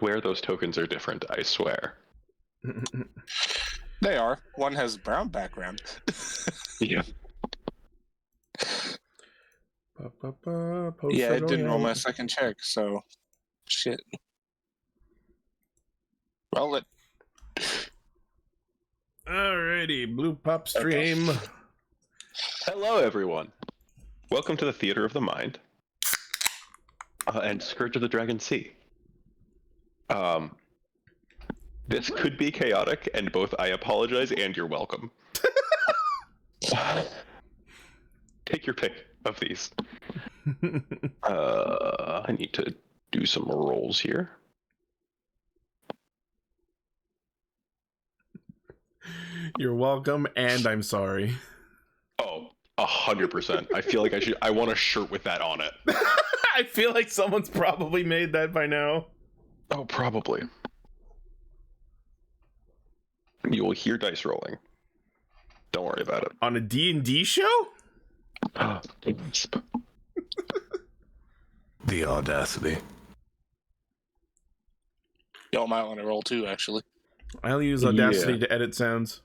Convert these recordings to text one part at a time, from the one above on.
swear those tokens are different. I swear. They are. One has brown background. Yeah. Yeah, it didn't roll my second check, so shit. Roll it. Alrighty, BluePopStream. Hello, everyone. Welcome to the Theater of the Mind and Scourge of the Dragon Sea. This could be chaotic, and both I apologize and you're welcome. Take your pick of these. I need to do some rolls here. You're welcome, and I'm sorry. Oh, 100%. I feel like I want a shirt with that on it. I feel like someone's probably made that by now. Oh, probably. You will hear dice rolling. Don't worry about it. On a D&D show? The audacity. Y'all might want to roll too, actually. I'll use Audacity to edit sounds.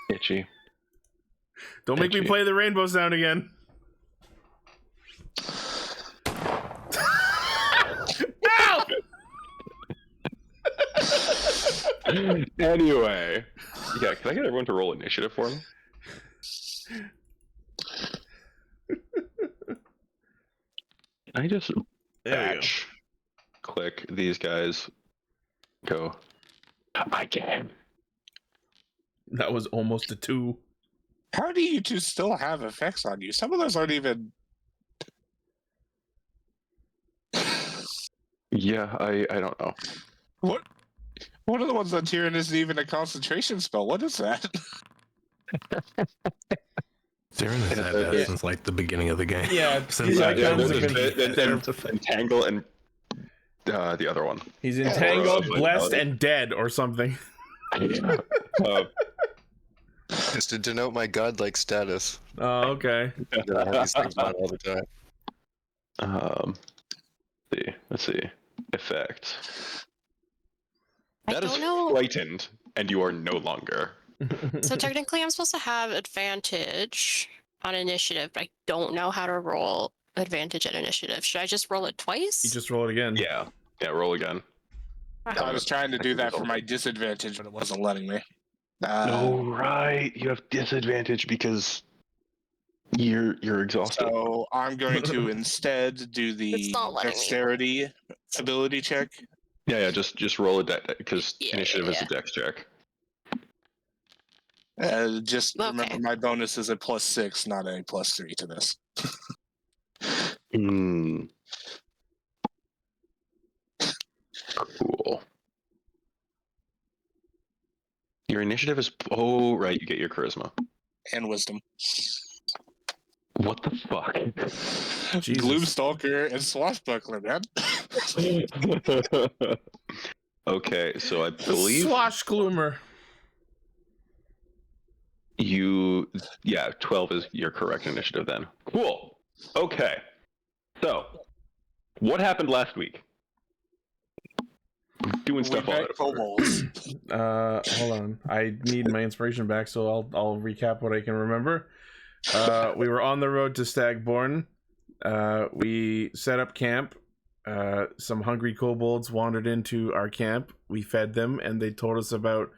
Itchy. Don't make me play the rainbow sound again. Ow! Anyway. Yeah, can I get everyone to roll initiative for me? Can I just batch click these guys? Go. I can. That was almost a 2. How do you two still have effects on you? Some of those aren't even... Yeah, I don't know. What? One of the ones on Tyrion isn't even a concentration spell. What is that? Tyrion has had that since like the beginning of the game. Yeah, Since Entangle and the other one. He's entangled, blessed, and dead, or something. Just to denote my godlike status. Oh, okay. I have these things on all the time. Let's see. Effect. I That is don't know. frightened, and you are no longer. So technically, I'm supposed to have advantage on initiative, but I don't know how to roll advantage at initiative. Should I just roll it twice? You just roll it again. Yeah, roll again. I was trying to do that for my disadvantage, but it wasn't letting me. Oh, right. You have disadvantage because you're exhausted. So I'm going to instead do the It's not letting me. dexterity ability check. Yeah, just roll a dex because initiative is Yeah. a dex check. Just remember, Okay. my bonus is a +6, not a +3 to this. Cool. Your initiative is... Oh, right, you get your charisma. And wisdom. What the fuck? Jesus. Gloomstalker and Swashbuckler, man. Okay, so I believe Swashgloomer. you... Yeah, 12 is your correct initiative then. Cool. Okay. So, what happened last week? Doing stuff all met out of order. kobolds. Hold on. I need my inspiration back, so I'll recap what I can remember. We were on the road to Stagborn. We set up camp. Some hungry kobolds wandered into our camp. We fed them, and they told us about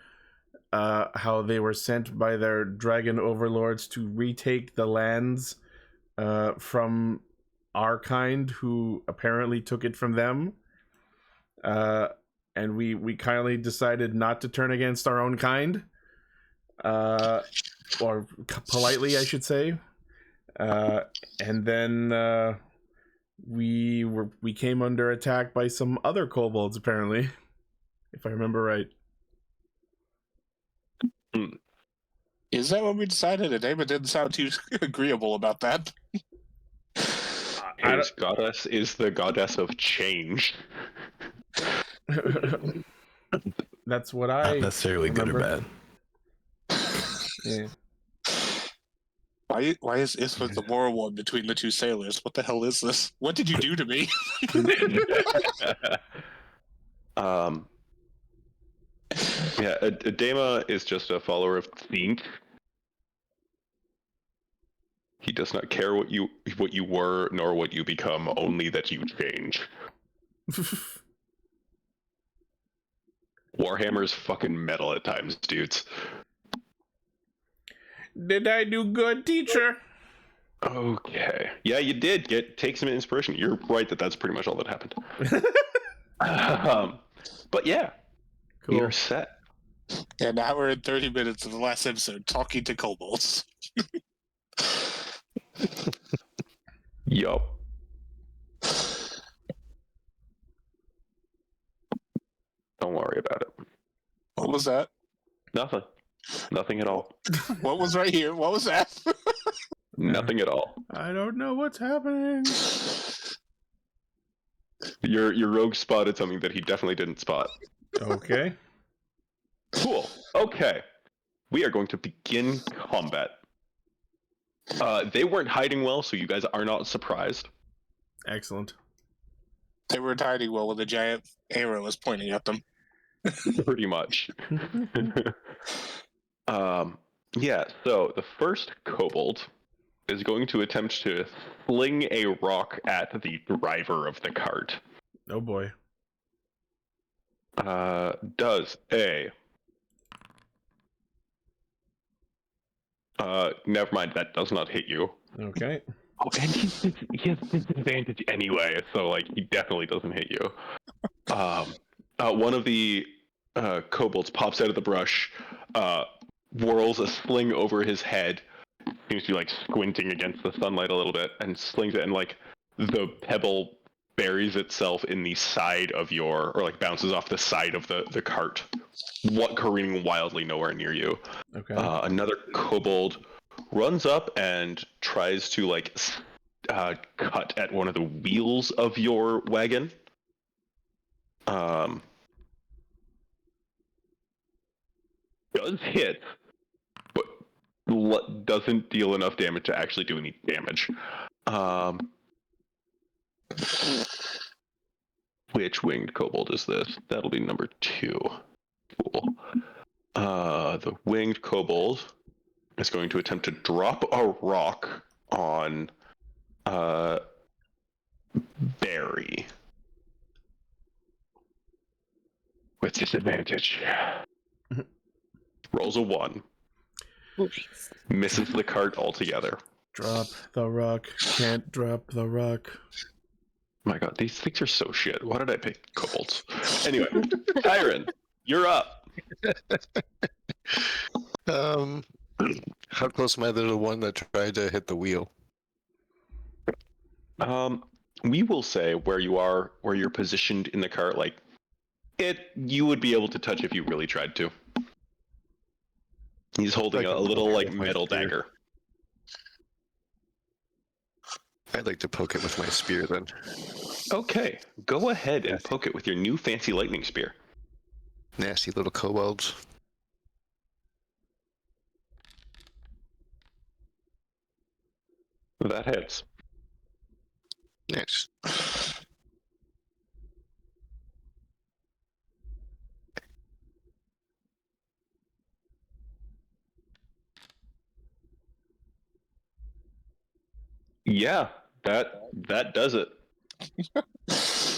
how they were sent by their dragon overlords to retake the lands from our kind, who apparently took it from them. And we kindly decided not to turn against our own kind. Or politely, I should say. And then we came under attack by some other kobolds, apparently, if I remember right. Is that what we decided today? But didn't sound too agreeable about that. His goddess is the goddess of change. That's what I Not necessarily remember. good or bad. Yeah. Why is Isthmus the moral one between the two sailors? What the hell is this? What did you do to me? Yeah, Adema is just a follower of Think. He does not care what you were nor what you become, only that you change. Warhammer's fucking metal at times, dudes. Did I do good, teacher? Okay. Yeah, you did take some inspiration. You're right that's pretty much all that happened. But yeah, we are set. And now we're in 30 minutes of the last episode talking to kobolds. Yup. Don't worry about it. What was that? Nothing. Nothing at all. What was right here? What was that? Nothing at all. I don't know what's happening. Your rogue spotted something that he definitely didn't spot. Okay. Cool. Okay. We are going to begin combat. They weren't hiding well, so you guys are not surprised. Excellent. They were hiding well when the giant arrow was pointing at them. Pretty much. Yeah, so the first kobold is going to attempt to fling a rock at the driver of the cart. Oh boy. Does a... never mind, that does not hit you. Okay. Oh, and he has disadvantage anyway, so like he definitely doesn't hit you. One of the kobolds pops out of the brush, whirls a sling over his head, seems to be like squinting against the sunlight a little bit, and slings it, and like the pebble buries itself in the side of or like bounces off the side of the cart, careening wildly nowhere near you. Okay. Another kobold runs up and tries to like cut at one of the wheels of your wagon. Does hit, but doesn't deal enough damage to actually do any damage. Which winged kobold is this? That'll be number 2. Cool. The winged kobold is going to attempt to drop a rock on Barry with disadvantage. Rolls a 1. Misses the cart altogether. Drop the rock. Can't drop the rock. My god, these things are so shit. Why did I pick kobolds? Anyway, Tyron, you're up. How close am I to the one that tried to hit the wheel? We will say where you're positioned in the cart, like you would be able to touch if you really tried to. He's holding a little like metal dagger. I'd like to poke it with my spear then. Okay, go ahead and poke it with your new fancy lightning spear. Nasty little kobolds. That hits. Nice. Yeah, that does it.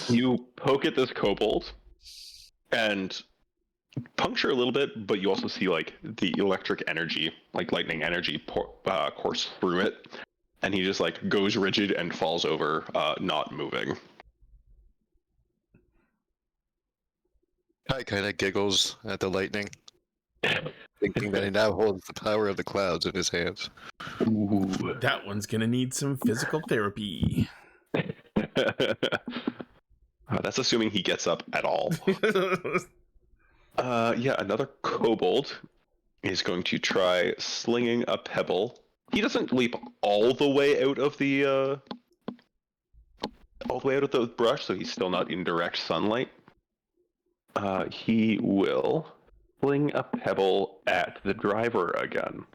You poke at this kobold and puncture a little bit, but you also see like the electric energy, like lightning energy, course through it, and he just like goes rigid and falls over, not moving. Kai kind of giggles at the lightning, thinking that he now holds the power of the clouds in his hands. Ooh. That one's gonna need some physical therapy. That's assuming he gets up at all. Yeah, another kobold is going to try slinging a pebble. He doesn't leap all the way out of the brush, so he's still not in direct sunlight. He will fling a pebble at the driver again.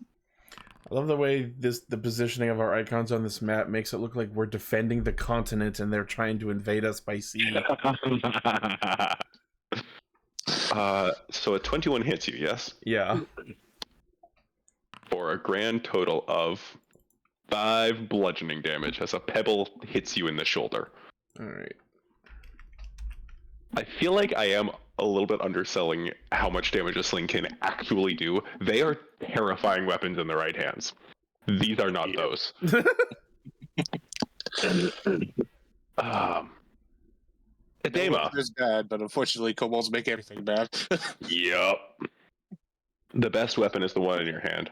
I love the way the positioning of our icons on this map makes it look like we're defending the continent and they're trying to invade us by sea. So a 21 hits you, yes? Yeah. For a grand total of 5 bludgeoning damage as a pebble hits you in the shoulder. All right. I feel like I am a little bit underselling how much damage a sling can actually do. They are terrifying weapons in the right hands. These are not those. Edema. It's bad, but unfortunately, kobolds make everything bad. Yep. The best weapon is the one in your hand.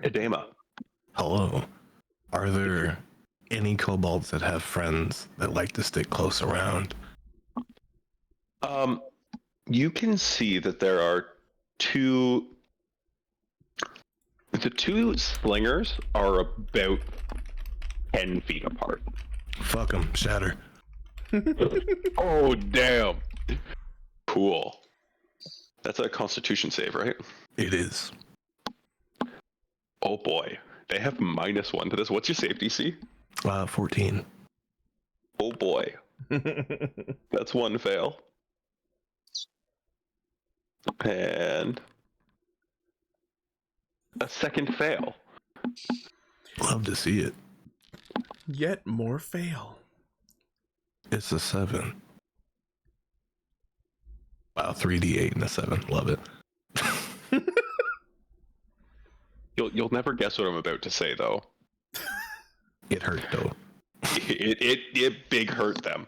Edema. Hello. Are there any kobolds that have friends that like to stick close around? You can see that there are two. The two slingers are about 10 feet apart. Fuck them. Shatter. Oh, damn. Cool. That's a Constitution save, right? It is. Oh boy. They have -1 to this. What's your safety DC? 14. Oh boy. That's one fail. And a second fail. Love to see it. Yet more fail. It's a 7. Wow, 3d8 and a 7. Love it. You'll never guess what I'm about to say, though. It hurt though. It big hurt them.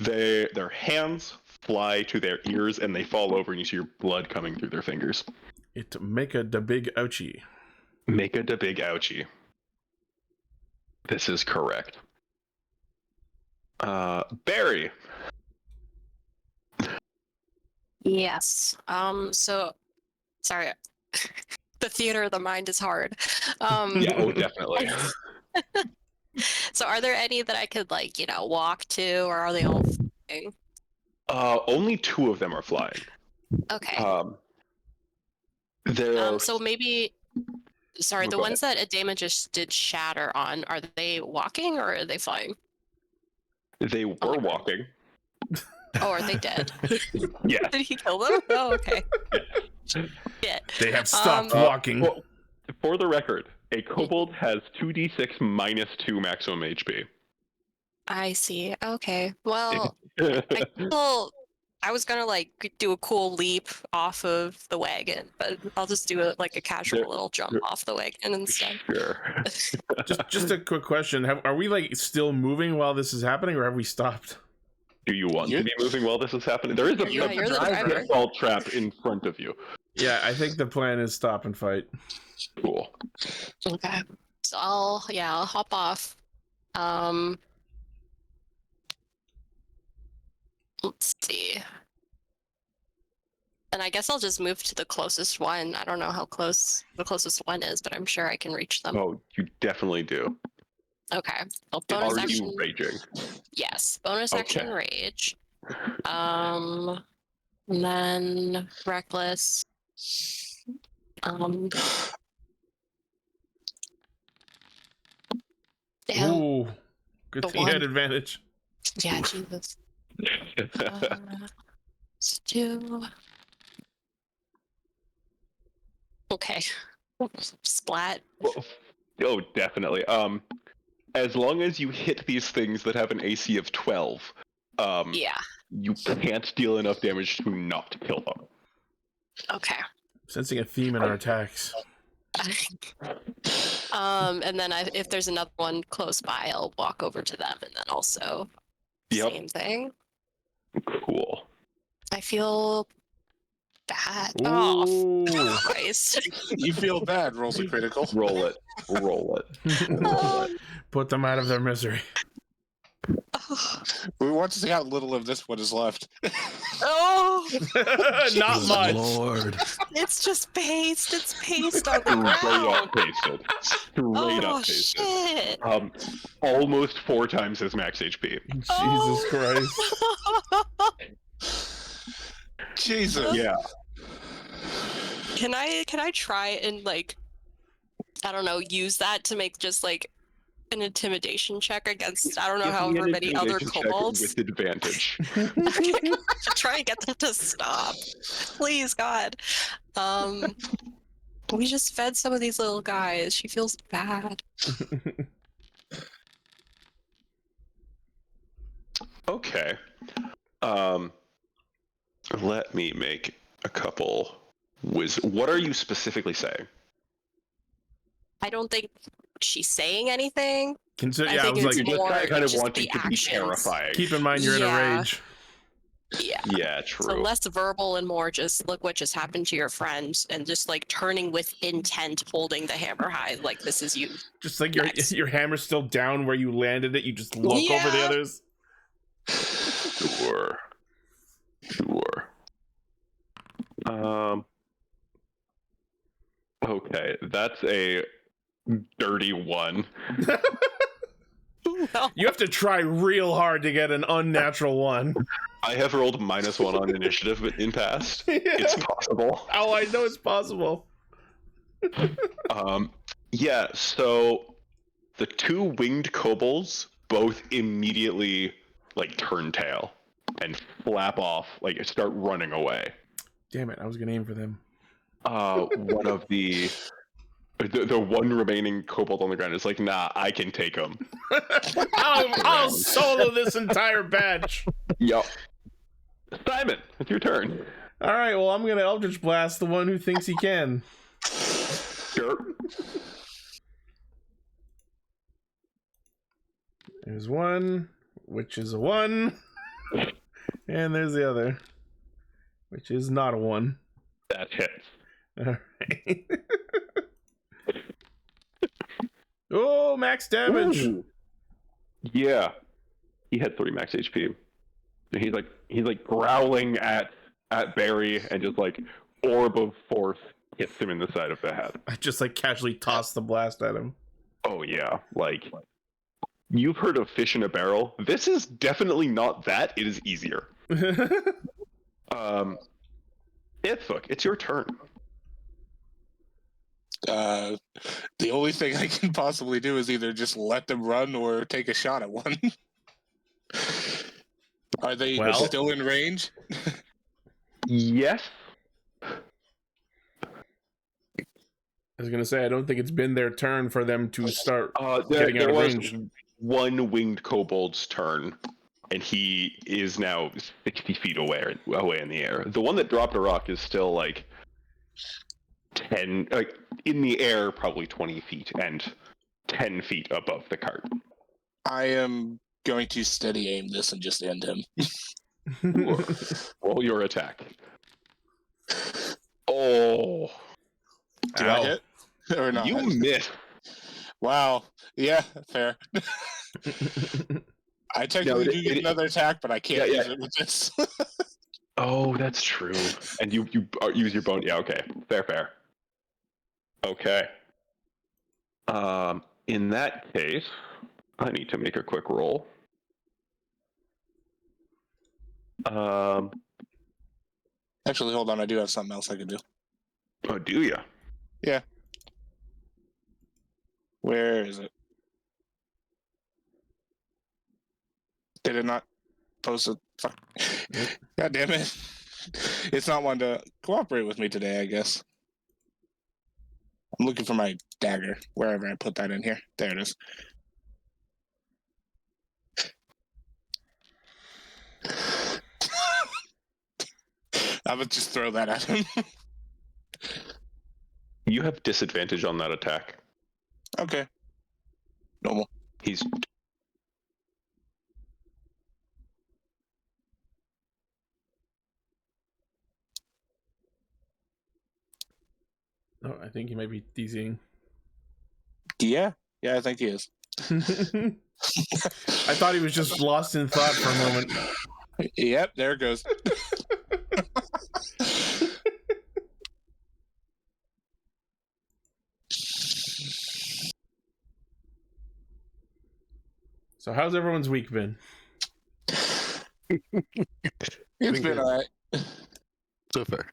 Their hands fly to their ears and they fall over and you see your blood coming through their fingers. It make a da big ouchie. Make a da big ouchie. This is correct. Barry. Yes. So, sorry. The theater of the mind is hard. Yeah, oh, definitely. So, are there any that I could, like, walk to, or are they all flying? Only 2 of them are flying. Okay. So maybe, sorry, the ones that Edema just did shatter on, are they walking or are they flying? They were walking. Oh, are they dead? Yeah. Did he kill them? Oh, okay. Shit. They have stopped walking. Well, for the record, a kobold has 2d6 -2 maximum HP. I see. Okay. Well, I was gonna do a cool leap off of the wagon, but I'll just do a casual little jump off the wagon instead. Sure. Just a quick question: are we still moving while this is happening, or have we stopped? Do you want to be moving while this is happening? There is a you're the driver. pitfall trap in front of you. Yeah, I think the plan is stop and fight. Cool. Okay. So I'll hop off. Let's see. And I guess I'll just move to the closest one. I don't know how close the closest one is, but I'm sure I can reach them. Oh, you definitely do. Okay. Well, bonus Are action. you raging? Yes, bonus action rage. And then reckless. Damn. Ooh, good thing you had advantage. Yeah, Jesus. Let's do. Okay. Splat. Oh, definitely. As long as you hit these things that have an AC of 12, Yeah. you can't deal enough damage to not kill them. Okay. Sensing a theme in our attacks. And then if there's another one close by, I'll walk over to them, and then also same thing. Cool. I feel bad. Ooh. Oh, Christ. You feel bad, rolls a critical. Roll it. Roll it. Put them out of their misery. We want to see how little of this one is left. Oh, Not much. Lord. it's just paste. It's paste on the Straight ground. up pasted. Straight up pasted. Shit. Almost 4 times his max HP. Jesus Christ. Jesus. Yeah. Can I try and like, I don't know, use that to make just like an intimidation check against I don't know Give me however an many other intimidation check kobolds? with advantage. Try and get them to stop. Please, God. We just fed some of these little guys. She feels bad. Okay. Let me make a couple. What are you specifically saying? I don't think she's saying anything. Consider, I yeah, I think was it's like, You're more just kind of just wanting the to be actions. terrifying. keep in mind you're in a Yeah. rage. Yeah. Yeah, true. So less verbal and more just look what just happened to your friend, and just like turning with intent, holding the hammer high, like this is you. Just like Next. your hammer's still down where you landed it, you just look over the Yeah. others. Sure. Okay, that's a dirty one. No. You have to try real hard to get an unnatural one. I have rolled -1 on initiative in past. It's possible. Oh, I know it's possible. Yeah, so the 2 winged kobolds both immediately like turn tail and flap off, like start running away. Damn it, I was gonna aim for them. One of the one remaining kobold on the ground is like, nah, I can take him. I'll solo this entire batch. Yup. Simon, it's your turn. All right, well, I'm gonna Eldritch Blast the one who thinks he can. Sure. There's one, which is a 1. And there's the other, which is not a 1. That hits. All right. Oh, max damage. Ooh. Yeah. He had 3 max HP. He's like growling at Barry, and just like orb of force hits him in the side of the head. I just like casually toss the blast at him. Oh yeah, like you've heard of fish in a barrel. This is definitely not that. It is easier. Ithuk, it's your turn. The only thing I can possibly do is either just let them run or take a shot at one. Are they Well- still in range? Yes. I was gonna say I don't think it's been their turn for them to start There getting out of was range. one winged kobold's turn, and he is now 60 feet away in the air. The one that dropped a rock is still like 10, like in the air, probably 20 feet and 10 feet above the cart. I am going to steady aim this and just end him. Roll your attack. Oh, Do Ow. I hit? Or not? you missed. Wow. Yeah, fair. I technically do get another attack, but I can't Yeah, use it with this. Oh, that's true. And you use your bone. Yeah, okay. Fair. Okay. In that case, I need to make a quick roll. Actually, hold on. I do have something else I could do. Oh, do you? Where is it? Did it not post it? Fuck. God damn it. It's not one to cooperate with me today, I guess. I'm looking for my dagger, wherever I put that in here. There it is. I would just throw that at him. You have disadvantage on that attack. Okay. Normal. He's Oh, I think he might be DZing. Yeah, I think he is. I thought he was just lost in thought for a moment. Yep, there it goes. So how's everyone's week been? It's been alright. So far.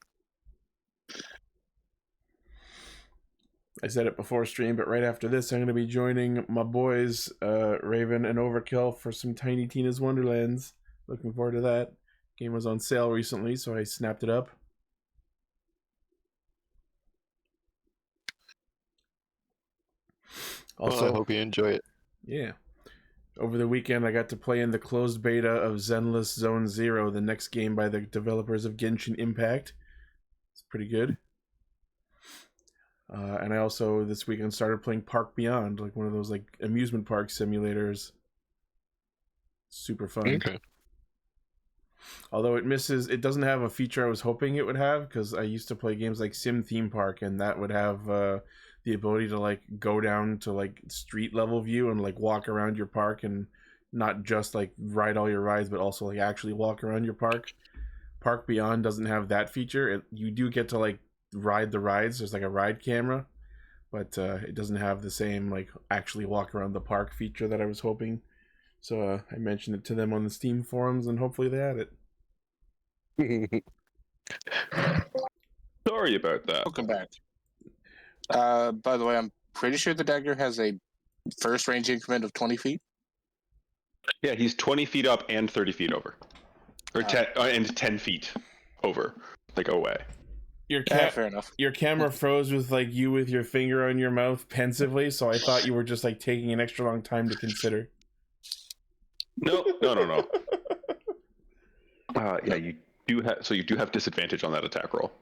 I said it before stream, but right after this, I'm going to be joining my boys, Raven and Overkill, for some Tiny Tina's Wonderlands. Looking forward to that. Game was on sale recently, so I snapped it up. Also, Well, I hope you enjoy it. Yeah. Over the weekend, I got to play in the closed beta of Zenless Zone Zero, the next game by the developers of Genshin Impact. It's pretty good. And I also, this weekend, started playing Park Beyond, like one of those like amusement park simulators. Super fun. Okay. Although it doesn't have a feature I was hoping it would have, because I used to play games like Sim Theme Park, and that would have the ability to like go down to like street level view and like walk around your park, and not just like ride all your rides, but also like actually walk around your park. Park Beyond doesn't have that feature. You do get to like ride the rides. There's like a ride camera, but it doesn't have the same like actually walk around the park feature that I was hoping. So I mentioned it to them on the Steam forums, and hopefully they add it. Sorry about that. Welcome back. By the way, I'm pretty sure the dagger has a first range increment of 20 feet. Yeah, he's 20 feet up and 30 feet over. Or and 10 feet over. Like away. Fair enough. Your camera froze with like you with your finger on your mouth pensively, so I thought you were just like taking an extra long time to consider. No. Yeah, you do have disadvantage on that attack roll.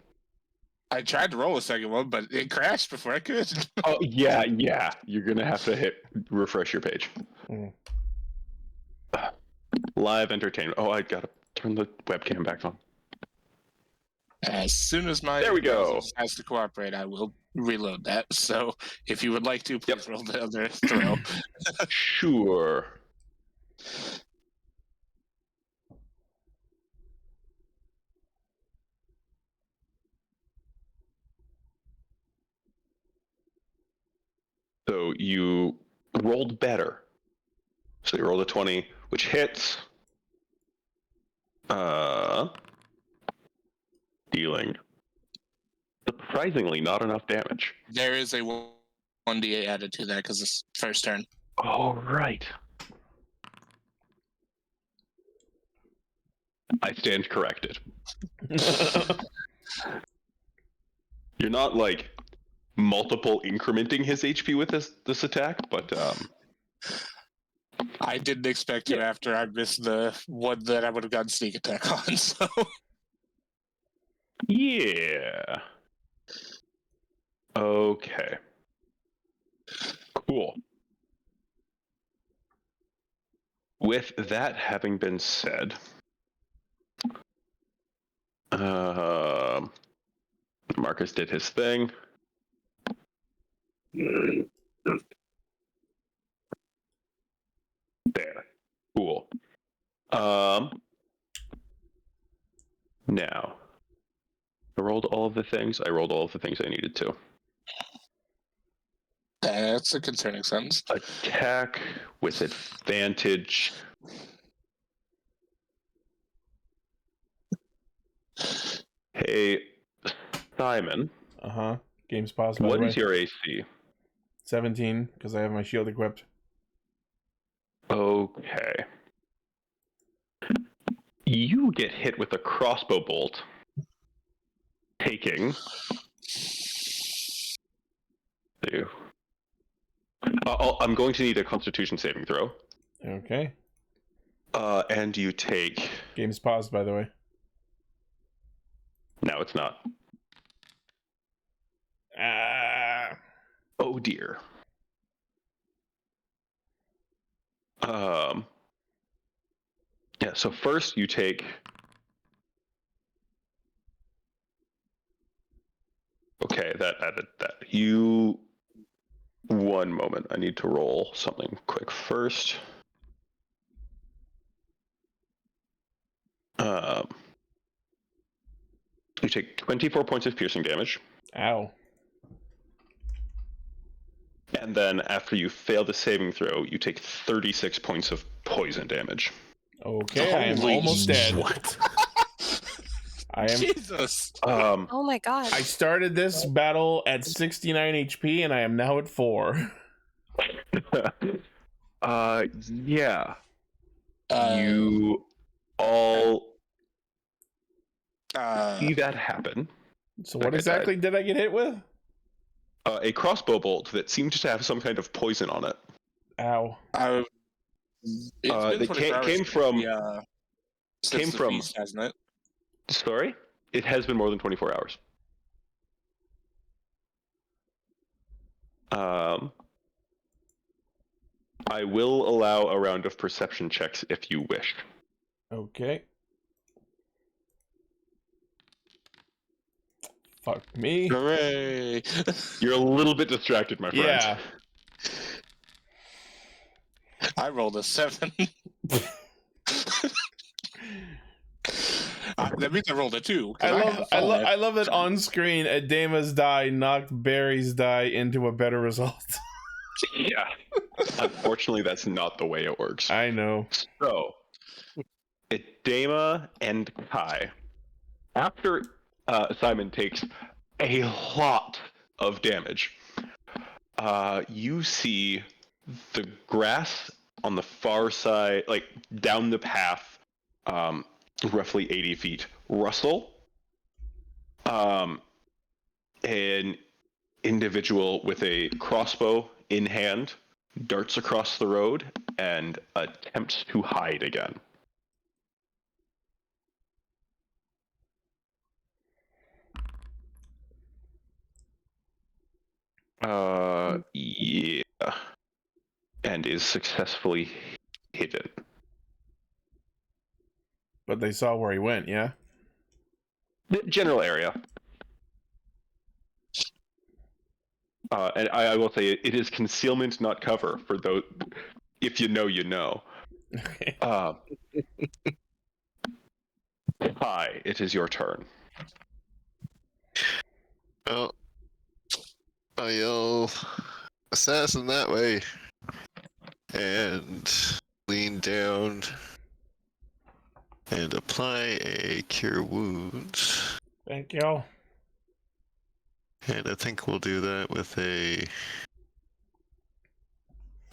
I tried to roll a second one, but it crashed before I could. Oh yeah. You're gonna have to refresh your page. Mm. Live entertainment. Oh, I gotta turn the webcam back on. As soon as my There we go. browser has to cooperate, I will reload that. So if you would like to, please roll the other throw. Sure. So you rolled better. So you rolled a 20, which hits. Dealing surprisingly not enough damage. There is a 1d8 added to that because it's first turn. Oh, right. I stand corrected. You're not like multiple incrementing his HP with this attack, but I didn't expect to after I missed the one that I would have gotten sneak attack on. So yeah. Okay. Cool. With that having been said, Marcus did his thing. There. Cool. Now, I rolled all of the things. I rolled all of the things I needed to. that's a concerning sentence. Attack with advantage. Hey, Simon. Game's paused, by the What way. is your AC? 17, because I have my shield equipped. Okay. You get hit with a crossbow bolt, taking... I'm going to need a Constitution saving throw. Okay. And you take... Game's paused, by the way. No, it's not. Oh dear. Yeah, so first you take... Okay, that added that. You... One moment, I need to roll something quick first. You take 24 points of piercing damage. Ow. And then after you fail the saving throw, you take 36 points of poison damage. Okay, I am Holy almost dead. What? Jesus. Oh my god. I started this battle at 69 HP and I am now at 4. Yeah. Uh, You all uh, see that happen. So what Like I exactly did I get hit with? A crossbow bolt that seemed to have some kind of poison on it. Ow. it's been That 24 hours came since from- since the from- feast, hasn't it? Sorry? It has been more than 24 hours. I will allow a round of perception checks if you wish. Okay. Fuck me. Hooray! You're a little bit distracted, my friend. Yeah. I rolled a 7. That means I rolled a 2. 'cause I love that on screen Adema's die knocked Barry's die into a better result. Yeah. Unfortunately, that's not the way it works. I know. So, Adema and Kai, after Simon takes a lot of damage, you see the grass on the far side, like down the path, roughly 80 feet, rustle. An individual with a crossbow in hand darts across the road and attempts to hide again. Yeah. And is successfully hidden. But they saw where he went, yeah? The general area. And I will say it is concealment, not cover, for those. If you know, you know. Okay. Hi, it is your turn. Well, I yell, assassin that way, and lean down and apply a cure wounds. Thank you. And I think we'll do that with a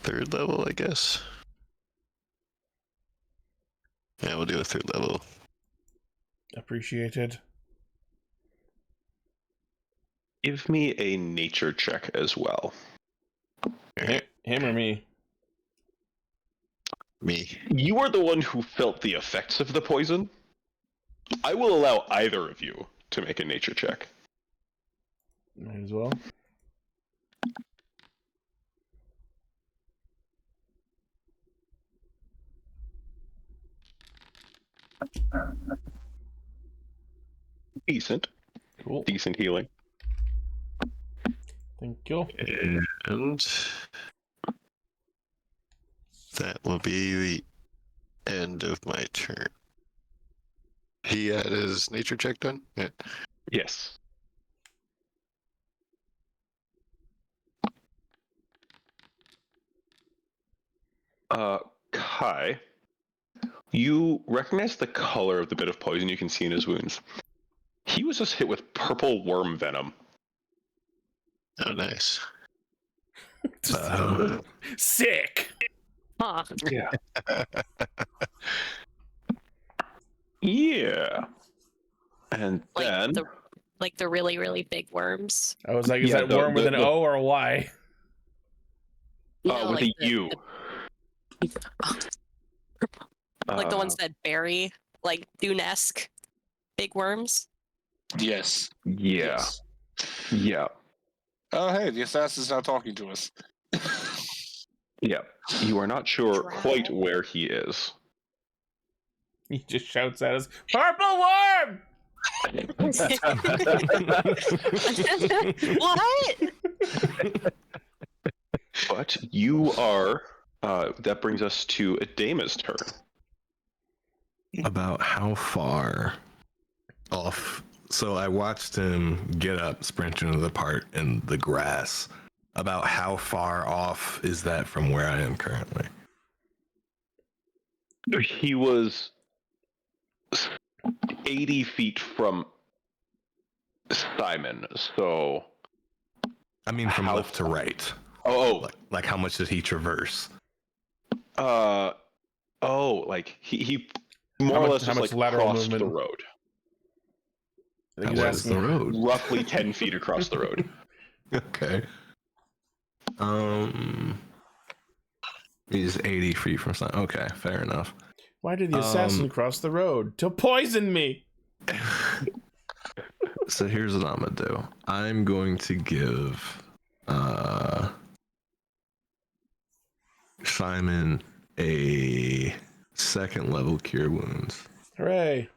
3rd level, I guess. Yeah, we'll do a 3rd level. Appreciated. Give me a nature check as well. Him or me? Me. You are the one who felt the effects of the poison. I will allow either of you to make a nature check. Might as well. Decent. Cool. Decent healing. Thank you. And that will be the end of my turn. He had his nature check done? Yeah. Yes. Kai, you recognize the color of the bit of poison you can see in his wounds. He was just hit with purple worm venom. Oh, nice. Sick. Huh. Yeah. Yeah. And then The really, really big worms. I was like, is Yeah, that the- worm with the- an the- O or a Y? You know, with like a U. like the ones that bury, like Dune-esque big worms. Yes. Yeah. Yes. Yeah. Oh, hey, the assassin's not talking to us. Yeah. You are not sure Drow. quite where he is. He just shouts at us, "Purple worm!" What? But you are. That brings us to Adema's turn. About how far off? So I watched him get up, sprint into the part in the grass. About how far off is that from where I am currently? He was 80 feet from Simon. So I mean, from How left to right. oh Like how much did he traverse? like he more or less how just much like lateral crossed the movement? road, I think How he's wide is the asking. road? roughly 10 feet across the road. Okay. He's 80 feet from sun. Okay, fair enough. Why did the assassin cross the road? To poison me! So here's what I'm gonna do. I'm going to give Simon a second level cure wounds. Hooray.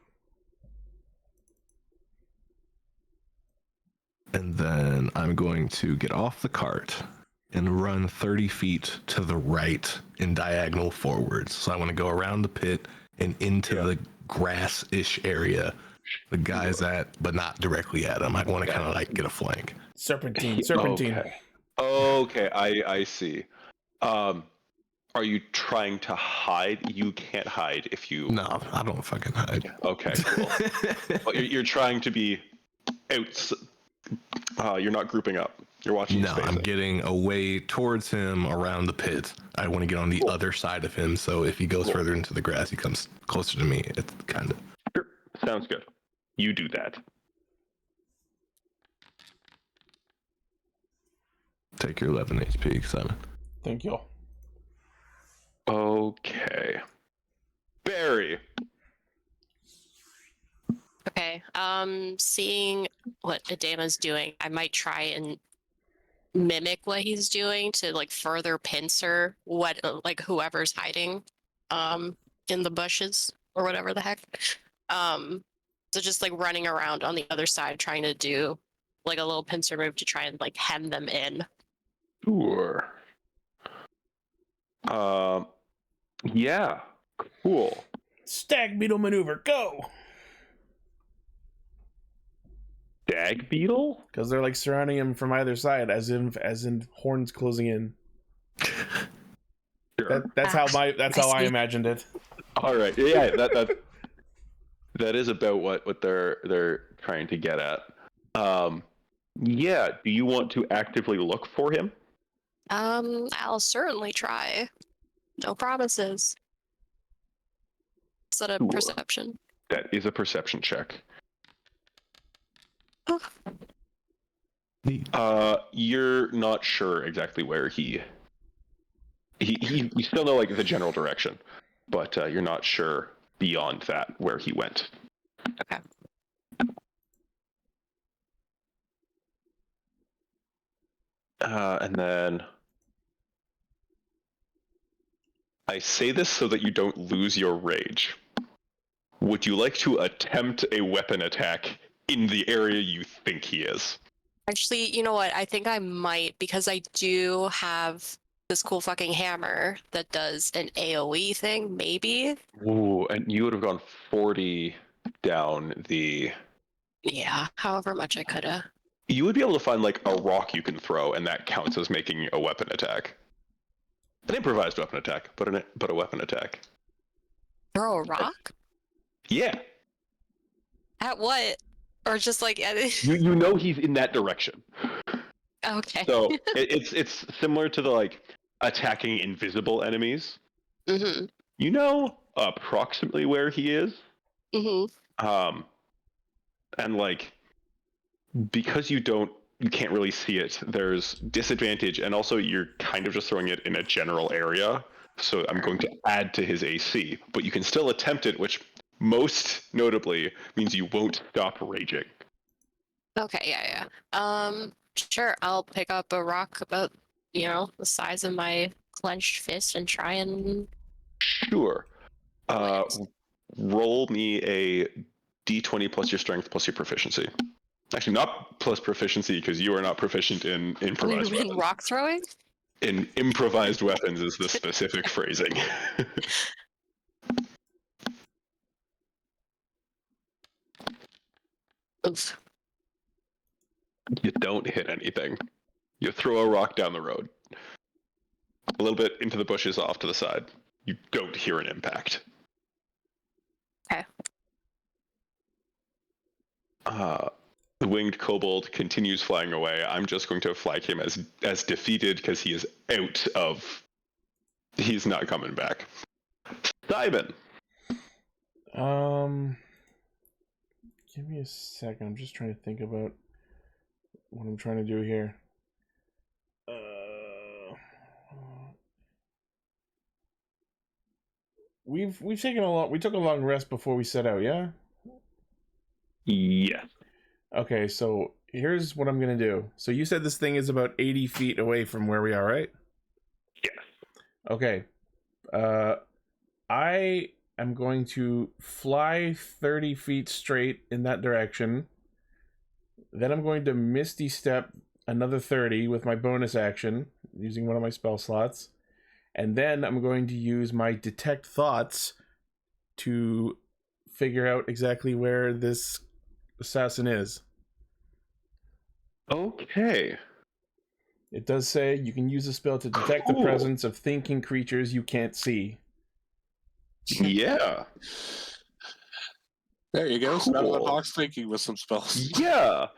And then I'm going to get off the cart and run 30 feet to the right in diagonal forwards. So I want to go around the pit and into the grass-ish area the guy's at, but not directly at him. I want to kind of like get a flank. Serpentine. Okay, I see. Are you trying to hide? You can't hide if you. No, I don't fucking hide. Okay, cool. But you're trying to be out. You're not grouping up. You're watching. No, I'm getting away towards him around the pit. I want to get on the other side of him, so if he goes further into the grass, he comes closer to me. It's kind of. Sure. Sounds good. You do that. Take your 11 HP, Simon. Thank you. Okay. Barry. Okay. Seeing what Adama's doing, I might try and mimic what he's doing to like further pincer what like whoever's hiding in the bushes or whatever the heck. So just like running around on the other side trying to do like a little pincer move to try and like hem them in. Sure. Yeah. Cool. Stag beetle maneuver, go! Stag beetle? Because they're like surrounding him from either side, as in horns closing in. Sure. That's how I imagined it. All right. Yeah, that is about what they're trying to get at. Yeah. Do you want to actively look for him? I'll certainly try. No promises. Is that a Sure. perception? That is a perception check. Oh. You're not sure exactly where he you still know like the general direction, but you're not sure beyond that where he went. Okay. And then I say this so that you don't lose your rage. Would you like to attempt a weapon attack in the area you think he is? Actually, you know what? I think I might, because I do have this cool fucking hammer that does an AoE thing, maybe? Ooh, and you would have gone 40 down the... Yeah, however much I coulda. You would be able to find like a rock you can throw, and that counts as making a weapon attack. An improvised weapon attack, but a weapon attack. Throw a rock? Yeah. At what? Or just like at You know he's in that direction. Okay. So it's similar to the like attacking invisible enemies. Mm-hmm. You know approximately where he is. Mm-hmm. And like because you can't really see it, there's disadvantage, and also you're kind of just throwing it in a general area. So I'm going to add to his AC, but you can still attempt it, which most notably means you won't stop raging. Okay, yeah. Sure, I'll pick up a rock about, the size of my clenched fist and try and... Sure. Roll me a d20 plus your strength plus your proficiency. Actually, not plus proficiency, because you are not proficient in improvised weapons. In rock throwing? In improvised weapons is the specific phrasing. Oof. You don't hit anything. You throw a rock down the road. A little bit into the bushes off to the side. You don't hear an impact. Okay. the winged kobold continues flying away, I'm just going to flag him as defeated because he is out of. He's not coming back. Simon. Give me a second. I'm just trying to think about what I'm trying to do here. We've taken a long. We took a long rest before we set out. Yeah. Yes. Okay, so here's what I'm gonna do. So you said this thing is about 80 feet away from where we are, right? Yes. Okay. I am going to fly 30 feet straight in that direction. Then I'm going to Misty Step another 30 with my bonus action, using one of my spell slots. And then I'm going to use my Detect Thoughts to figure out exactly where this assassin is. Okay. It does say you can use a spell to detect the presence of thinking creatures you can't see. Yeah. There you go. Out of the Cool. box thinking with some spells. Yeah.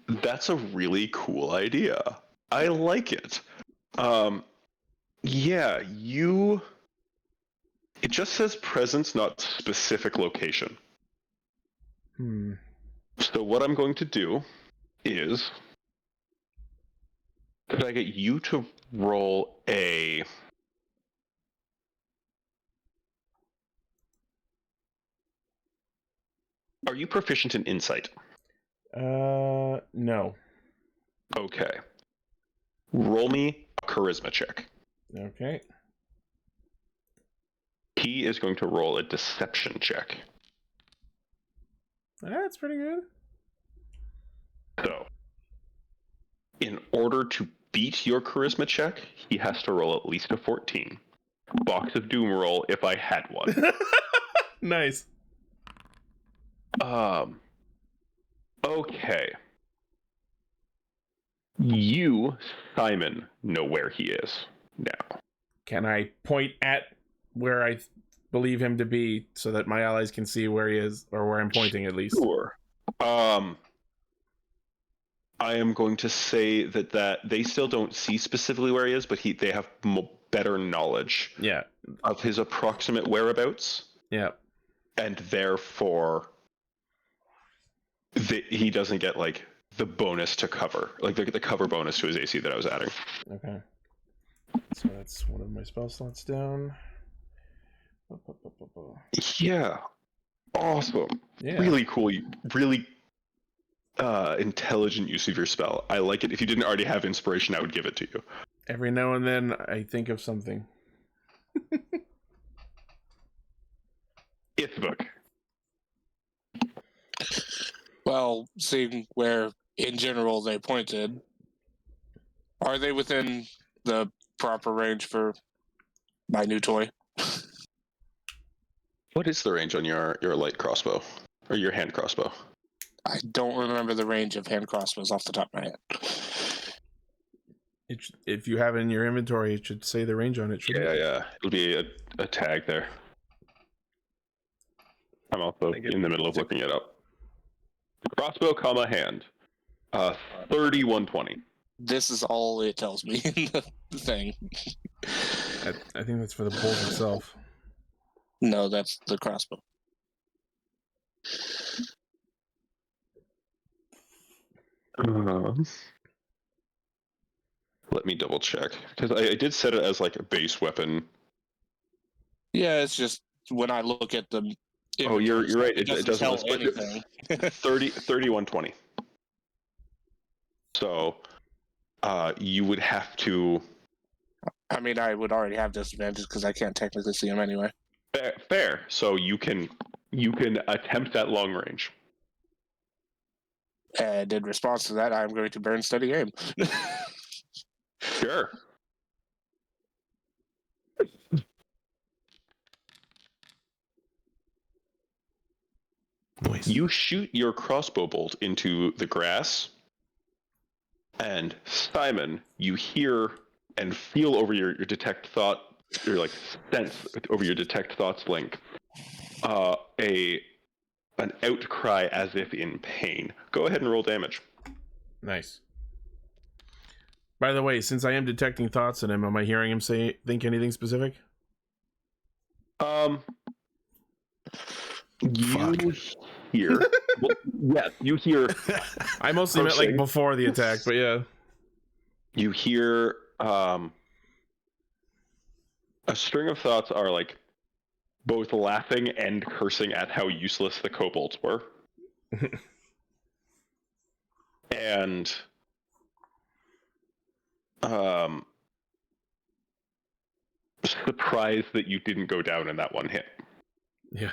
That's a really cool idea. I like it. Yeah, it just says presence, not specific location. So what I'm going to do is, could I get you to roll a... Are you proficient in insight? No. Okay. Roll me a charisma check. Okay. He is going to roll a deception check. That's pretty good. So, in order to beat your charisma check, he has to roll at least a 14. Box of Doom roll if I had one. Nice. Okay. You, Simon, know where he is now. Can I point at where I believe him to be so that my allies can see where he is, or where I'm pointing at least? Sure. I am going to say that they still don't see specifically where he is, but they have better knowledge of his approximate whereabouts. Yeah. And therefore, he doesn't get like the bonus to cover, like the cover bonus to his AC that I was adding. Okay. So that's one of my spell slots down. Yeah. Awesome. Yeah. Really cool. Really intelligent use of your spell. I like it. If you didn't already have inspiration, I would give it to you. Every now and then I think of something. It's book. Well, seeing where in general they pointed, are they within the proper range for my new toy? What is the range on your light crossbow? Or your hand crossbow? I don't remember the range of hand crossbows off the top of my head. If you have it in your inventory, it should say the range on it, shouldn't it? Yeah. It'll be a tag there. I'm also in the middle of looking it up. Crossbow, hand. 3120. This is all it tells me in the thing. I think that's for the bolt itself. No, that's the crossbow. Let me double check, because I did set it as like a base weapon. Yeah, it's just when I look at the. Oh, you're right. It doesn't tell list, but anything. 3120. So, you would have to. I mean, I would already have disadvantage because I can't technically see him anyway. Fair. So you can attempt that long range. And in response to that, I'm going to burn steady aim. Sure. Nice. You shoot your crossbow bolt into the grass, and Simon, you hear and feel over your detect thought, your like sense over your detect thoughts link, a an outcry as if in pain. Go ahead and roll damage. Nice. By the way, since I am detecting thoughts in him, am I hearing him think anything specific? You hear? Well, yes, you hear. I mostly meant like before the attack, but yeah. You hear a string of thoughts are like both laughing and cursing at how useless the kobolds were. And surprised that you didn't go down in that one hit. Yeah.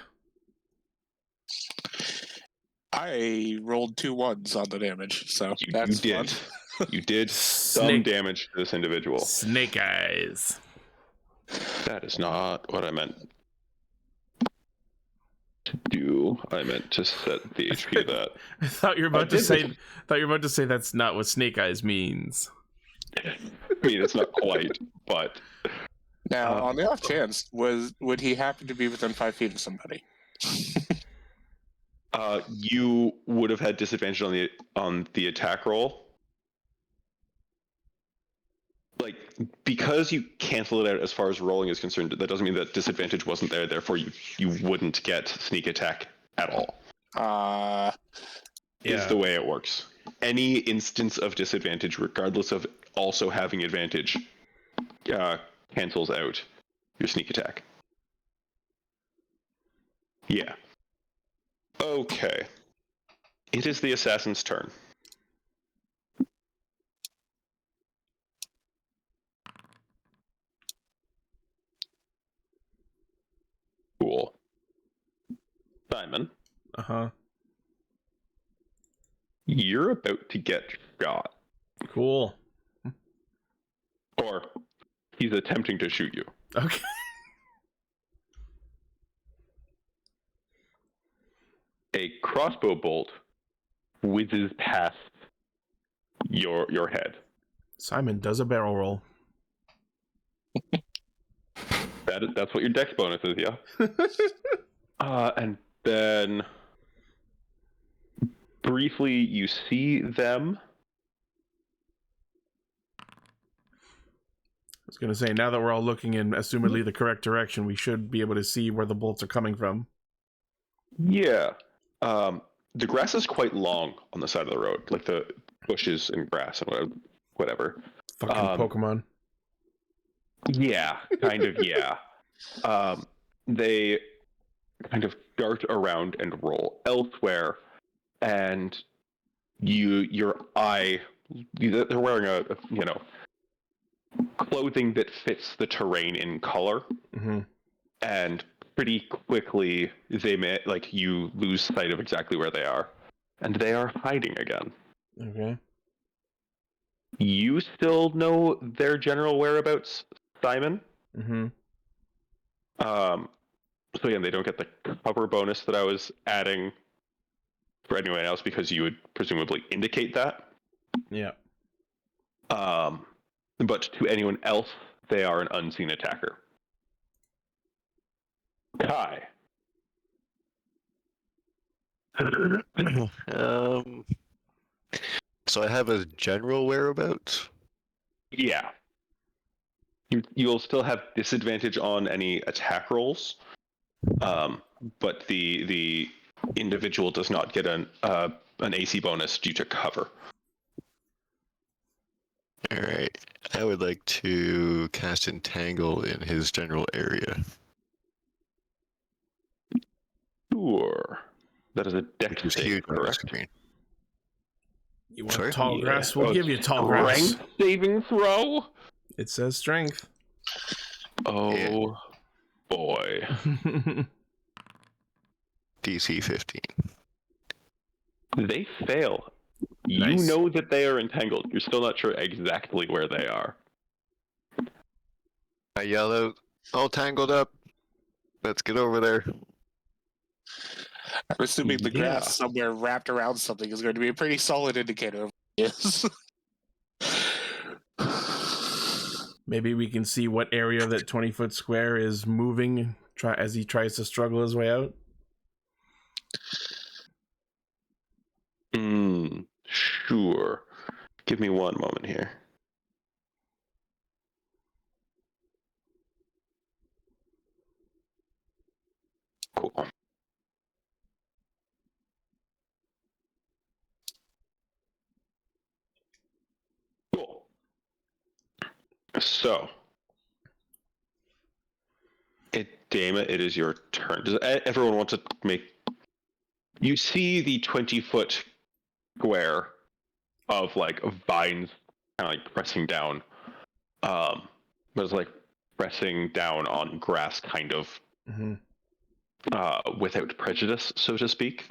I rolled 2 1s on the damage, so You that's did. fun. You did some damage to this individual. Snake eyes. That is not what I meant to do. I meant to set the HP of that. I thought you were about to say that's not what snake eyes means. I mean, it's not quite, but Now, on the off chance, would he happen to be within 5 feet of somebody? you would have had disadvantage on the attack roll. Like, because you cancel it out as far as rolling is concerned, that doesn't mean that disadvantage wasn't there. Therefore, you wouldn't get sneak attack at all. Is the way it works. Any instance of disadvantage, regardless of also having advantage, cancels out your sneak attack. Yeah. Okay. It is the assassin's turn. Cool. Simon. Uh-huh. You're about to get shot. Cool. Or he's attempting to shoot you. Okay. A crossbow bolt whizzes past your head. Simon does a barrel roll. That's what your dex bonus is, yeah. And then briefly you see them. I was going to say, now that we're all looking in assumedly the correct direction, we should be able to see where the bolts are coming from. Yeah. The grass is quite long on the side of the road, like the bushes and grass and whatever. Fucking Pokemon. Yeah, kind of, yeah. They kind of dart around and roll elsewhere, and your eye, they're wearing a clothing that fits the terrain in color, and pretty quickly you lose sight of exactly where they are, and they are hiding again. Okay. You still know their general whereabouts, Simon. So again, they don't get the cover bonus that I was adding for anyone else because you would presumably indicate that. Yeah. But to anyone else, they are an unseen attacker. Kai. So I have a general whereabouts? Yeah. You'll still have disadvantage on any attack rolls, but the individual does not get an AC bonus due to cover. All right. I would like to cast Entangle in his general area. Sure. That is a dex Which is save, huge on the correct? screen. You want Sorry? tall grass? We'll give you tall grass. Strength saving throw? It says strength. Oh, boy. DC 15. They fail. Nice. You know that they are entangled. You're still not sure exactly where they are. I yell out, all tangled up. Let's get over there. I'm assuming the Yeah. grass somewhere wrapped around something is going to be a pretty solid indicator of what it is. Maybe we can see what area that 20-foot square is moving as he tries to struggle his way out. Sure. Give me one moment here. Cool. Cool. So, Dama, it is your turn. Does everyone want to make? You see the 20-foot square of like vines, kind of like pressing down. But it's like pressing down on grass, kind of, without prejudice, so to speak.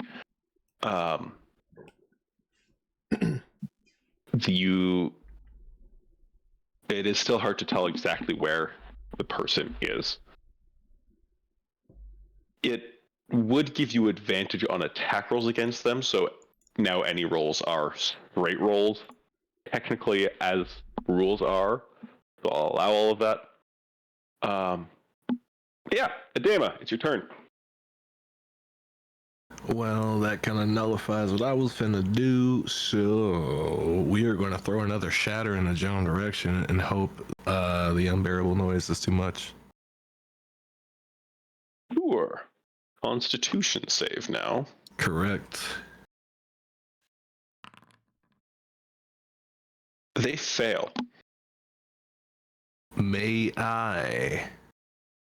It is still hard to tell exactly where the person is. It would give you advantage on attack rolls against them, so now any rolls are straight rolls, technically, as rules are. So I'll allow all of that. Yeah, Adema, it's your turn. Well, that kind of nullifies what I was finna do, so we are going to throw another shatter in the general direction and hope the unbearable noise is too much. Sure. Constitution save now. Correct. They fail. May I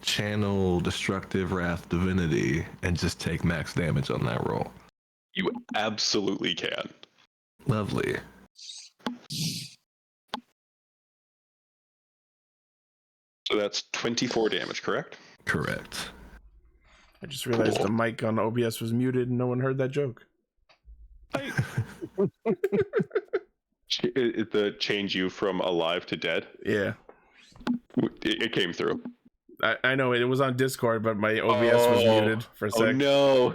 channel Destructive Wrath Divinity and just take max damage on that roll? You absolutely can. Lovely. So that's 24 damage, correct? Correct. I just realized the mic on OBS was muted and no one heard that joke. The change you from alive to dead? Yeah. It came through. I know it was on Discord, but my OBS was muted for a sec. Oh no.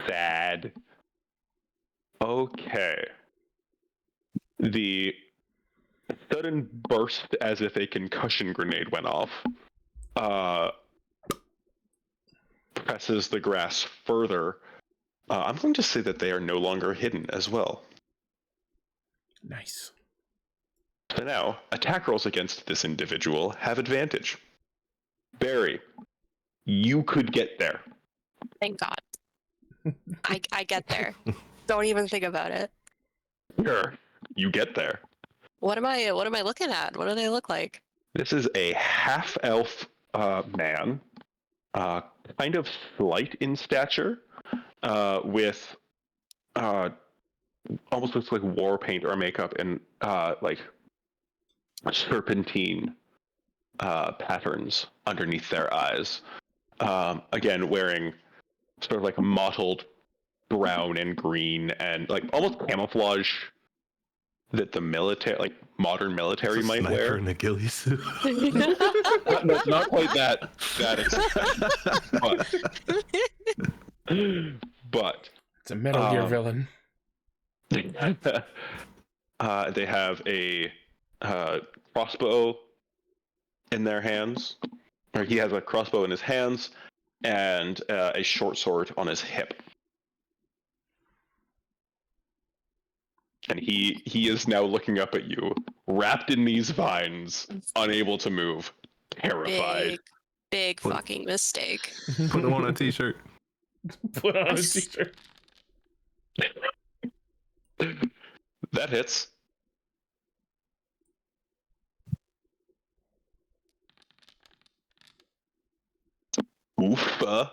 Sad. Okay. The sudden burst as if a concussion grenade went off presses the grass further. I'm going to say that they are no longer hidden as well. Nice. So now, attack rolls against this individual have advantage. Barry, you could get there. Thank God. I get there. Don't even think about it. Sure, you get there. What am I looking at? What do they look like? This is a half-elf man, kind of slight in stature, with almost looks like war paint or makeup and like serpentine patterns underneath their eyes. Again, wearing sort of like a mottled brown and green and like almost camouflage that the military, like modern military, might wear. An Achilles suit. not quite that but It's a Metal Gear villain. They have a crossbow in their hands, or he has a crossbow in his hands and a short sword on his hip. And he is now looking up at you, wrapped in these vines, unable to move, terrified. Big fucking mistake. Put him on a t-shirt. Put on a t-shirt. That hits. Oofa.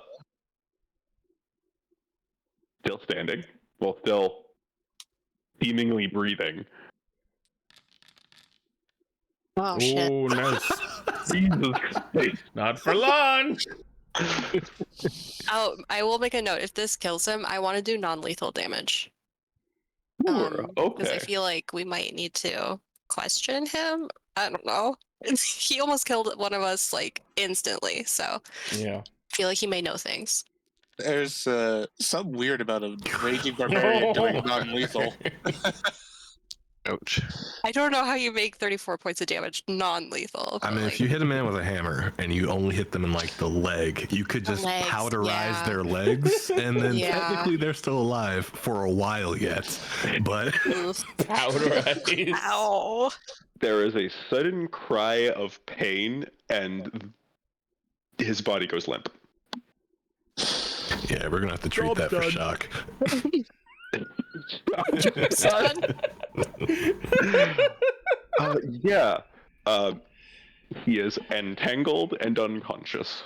Still standing. Well, still seemingly breathing. Oh shit. Oh, nice. Jesus Christ. Not for long. Oh, I will make a note. If this kills him, I want to do non-lethal damage. Sure, Because I okay. feel like we might need to question him. I don't know. He almost killed one of us like instantly, so Yeah. I feel like he may know things. There's something weird about a raging barbarian doing non-lethal. Ouch. I don't know how you make 34 points of damage non-lethal. I but, mean, like, if you hit a man with a hammer and you only hit them in like the leg, you could The just legs, powderize yeah. their legs, and then Yeah. technically they're still alive for a while yet. But oof. Powderize. Ow. There is a sudden cry of pain, and his body goes limp. yeah, we're gonna have to treat Job that for done. shock. Son. Yeah. He is entangled and unconscious.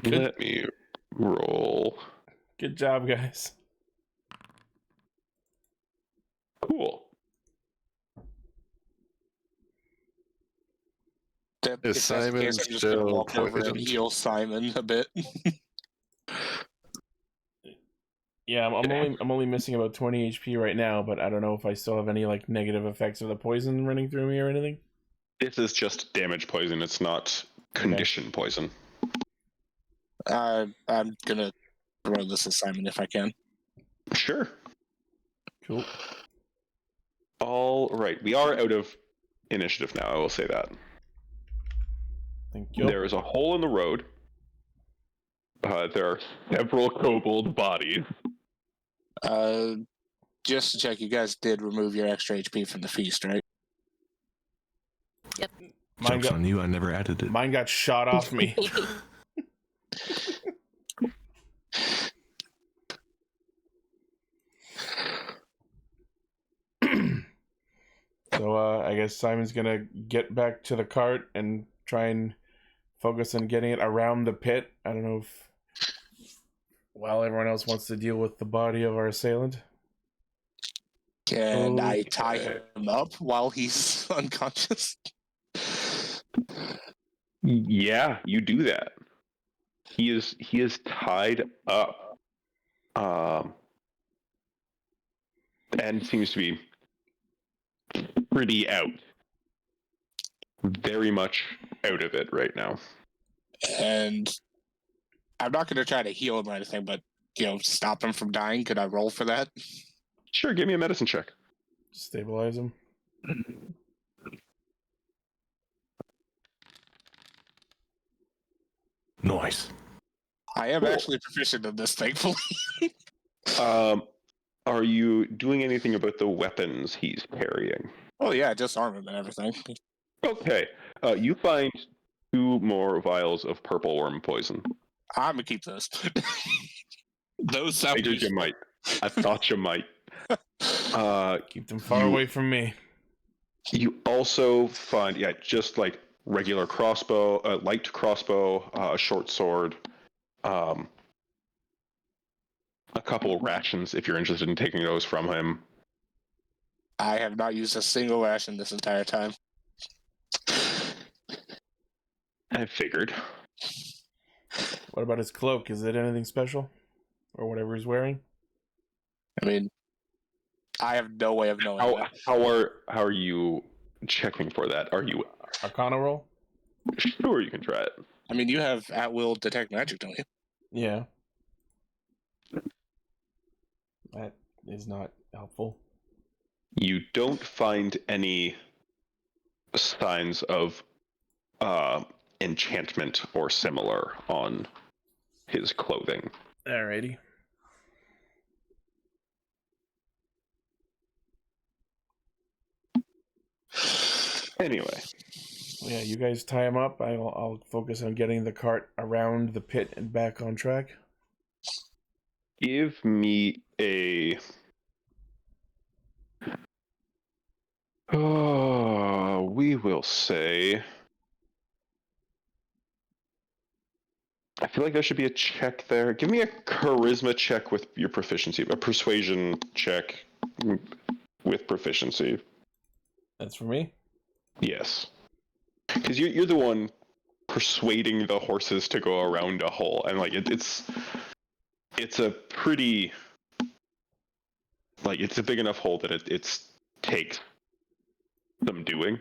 Let me roll. Good job, guys. Cool. If Is that's the case, Simon I'm just gonna still walk over and poisoned? heal Simon a bit. Yeah, I'm only missing about 20 HP right now, but I don't know if I still have any like negative effects of the poison running through me or anything. This is just damage poison. It's not condition poison. I'm gonna throw this at Simon if I can. Sure. Cool. All right. We are out of initiative now. I will say that. Thank you. There is a hole in the road. There are several kobold bodies. Just to check, you guys did remove your extra HP from the feast, right? Mine Jokes got on you, I never added it. mine got shot off me. So I guess Simon's gonna get back to the cart and try and focus on getting it around the pit. I don't know if while everyone else wants to deal with the body of our assailant. Can I Okay. tie him up while he's unconscious? Yeah, you do that. He is tied up, and seems to be pretty out. Very much out of it right now. And I'm not gonna try to heal him or anything, but stop him from dying. Could I roll for that? Sure, give me a medicine check. Stabilize him. Nice. I am Cool. actually proficient in this, thankfully. Are you doing anything about the weapons he's carrying? Oh yeah, disarm him and everything. Okay. You find 2 more vials of purple worm poison. I'm gonna keep this. Those sound Figured you useful. might. I thought you might. Keep them far You- away from me. You also find, just like regular crossbow, light crossbow, a short sword, a couple rations if you're interested in taking those from him. I have not used a single ration this entire time. I figured. What about his cloak? Is it anything special? Or whatever he's wearing? I mean, I have no way of knowing that. How are you checking for that? Are you Arcana roll? sure you can try it? I mean, you have at will detect magic, don't you? Yeah. That is not helpful. You don't find any signs of enchantment or similar on his clothing. Alrighty. Anyway, Yeah, you guys tie him up. I'll focus on getting the cart around the pit and back on track. give me a. We will say. I feel like there should be a check there. Give me a charisma check with your proficiency, a persuasion check with proficiency. That's for me. Yes, because you're the one persuading the horses to go around a hole, and like it's a pretty it's a big enough hole that it takes some doing.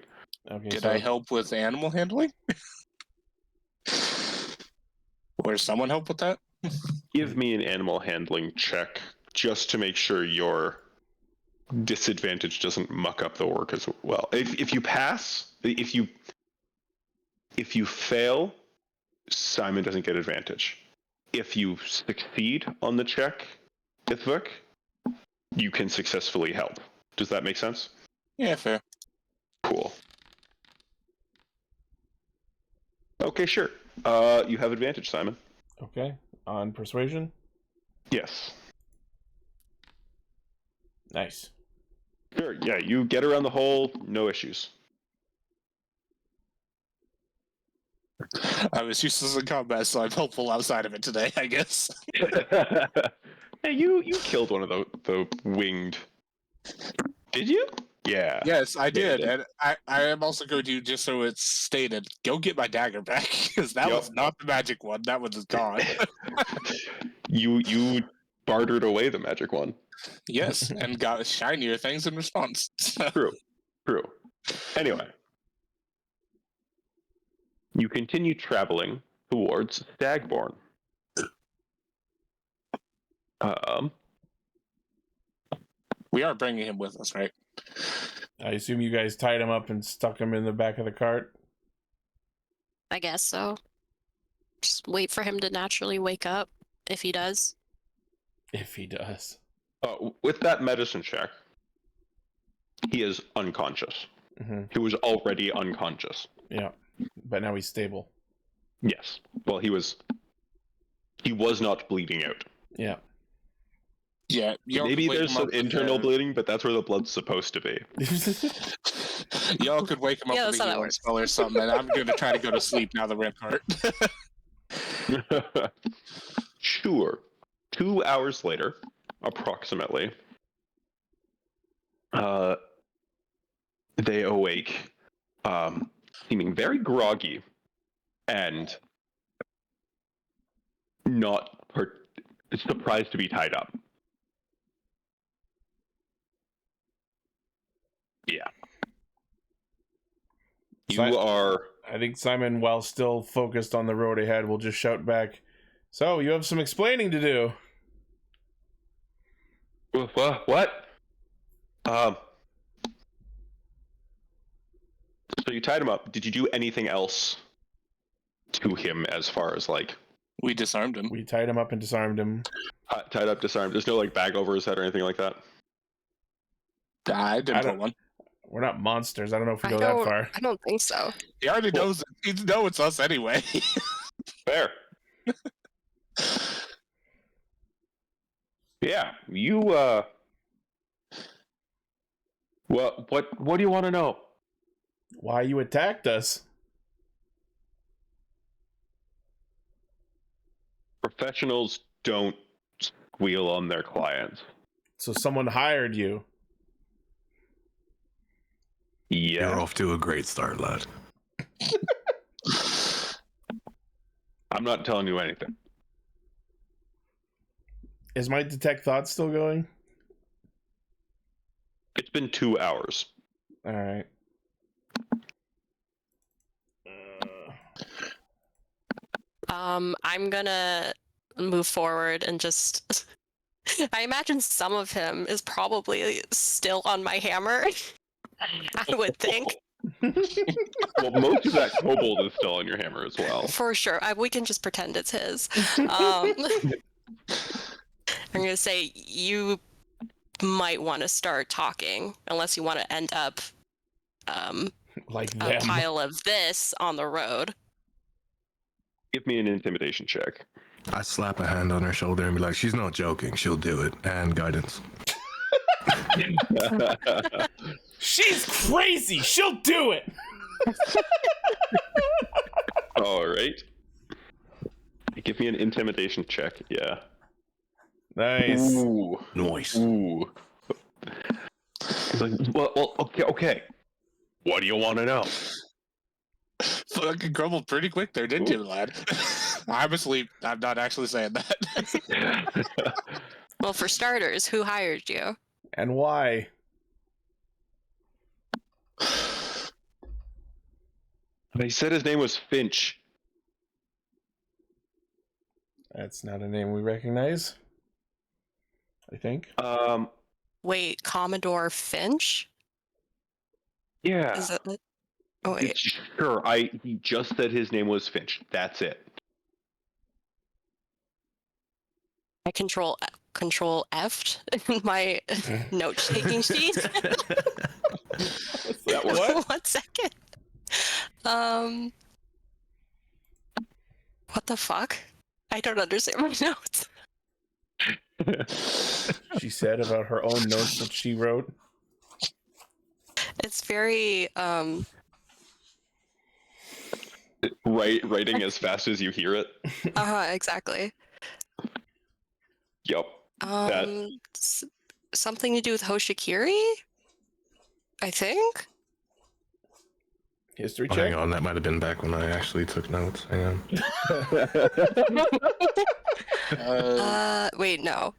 Okay, Did so I help with animal handling? Or someone help with that? Give me an animal handling check just to make sure your disadvantage doesn't muck up the work as well. If you pass, if you fail, Simon doesn't get advantage. If you succeed on the check, Ithvik, you can successfully help. Does that make sense? Yeah, fair. Cool. Okay, sure. You have advantage, Simon. Okay. On persuasion? Yes. Nice. Sure, yeah, you get around the hole, no issues. I was useless in combat, so I'm helpful outside of it today, I guess. Hey, you killed one of the winged. Did you? Yeah. Yes, I did, Yeah. and I am also going to, just so it's stated, go get my dagger back, because that Yep. was not the magic one. That one is gone. You bartered away the magic one. Yes, and got shinier things in response. True. Anyway. You continue traveling towards Stagborn. We are bringing him with us, right? I assume you guys tied him up and stuck him in the back of the cart. I guess so. Just wait for him to naturally wake up, if he does. If he does. With that medicine check, he is unconscious. Mm-hmm. He was already unconscious. Yeah. But now he's stable. Yes. Well, he was not bleeding out. Yeah. Yeah. Maybe there's some internal bleeding, but that's where the blood's supposed to be. Y'all could wake him up Yeah, with that's how a that healing works. spell or something, and I'm going to try to go to sleep now that we're in cart. Sure. 2 hours later, approximately, they awake, seeming very groggy and not surprised to be tied up. Yeah. I think Simon, while still focused on the road ahead, will just shout back, "So, you have some explaining to do." What? So you tied him up. Did you do anything else to him as far as like... We disarmed him. We tied him up and disarmed him. Tied up, disarmed. There's no like bag over his head or anything like that? I didn't put one. We're not monsters. I don't know if we go that far. I don't think so. He already knows. He knows it's us anyway. Fair. Yeah, you what do you want to know? Why you attacked us? Professionals don't squeal on their clients. So someone hired you. Yeah. You're off to a great start, lad. I'm not telling you anything. Is my detect thoughts still going? It's been 2 hours. All right. I'm gonna move forward and just... I imagine some of him is probably still on my hammer. I would think. Well, most of that kobold is still on your hammer as well. For sure. We can just pretend it's his. I'm going to say you might want to start talking, unless you want to end up like a them. pile of this on the road. Give me an intimidation check. I slap a hand on her shoulder and be like, she's not joking. She'll do it. And guidance. She's crazy. She'll do it. All right. Give me an intimidation check. Yeah. Nice. Ooh. Nice. Ooh. He's like, well, okay. What do you want to know? Fucking grumbled pretty quick there, didn't you, lad? I'm asleep. I'm not actually saying that. Well, for starters, who hired you? And why? They said his name was Finch. That's not a name we recognize. I think. Wait, Commodore Finch? Yeah. Is it? Oh wait. Sure. He just said his name was Finch. That's it. I control F in my note taking sheet. That what? 1 second. What the fuck? I don't understand my notes. She said about her own notes that she wrote. It's very Writing as fast as you hear it. exactly. Yep. Something to do with Hoshikiri? I think. History Oh, check. hang on, that might have been back when I actually took notes. Hang on. Wait, no.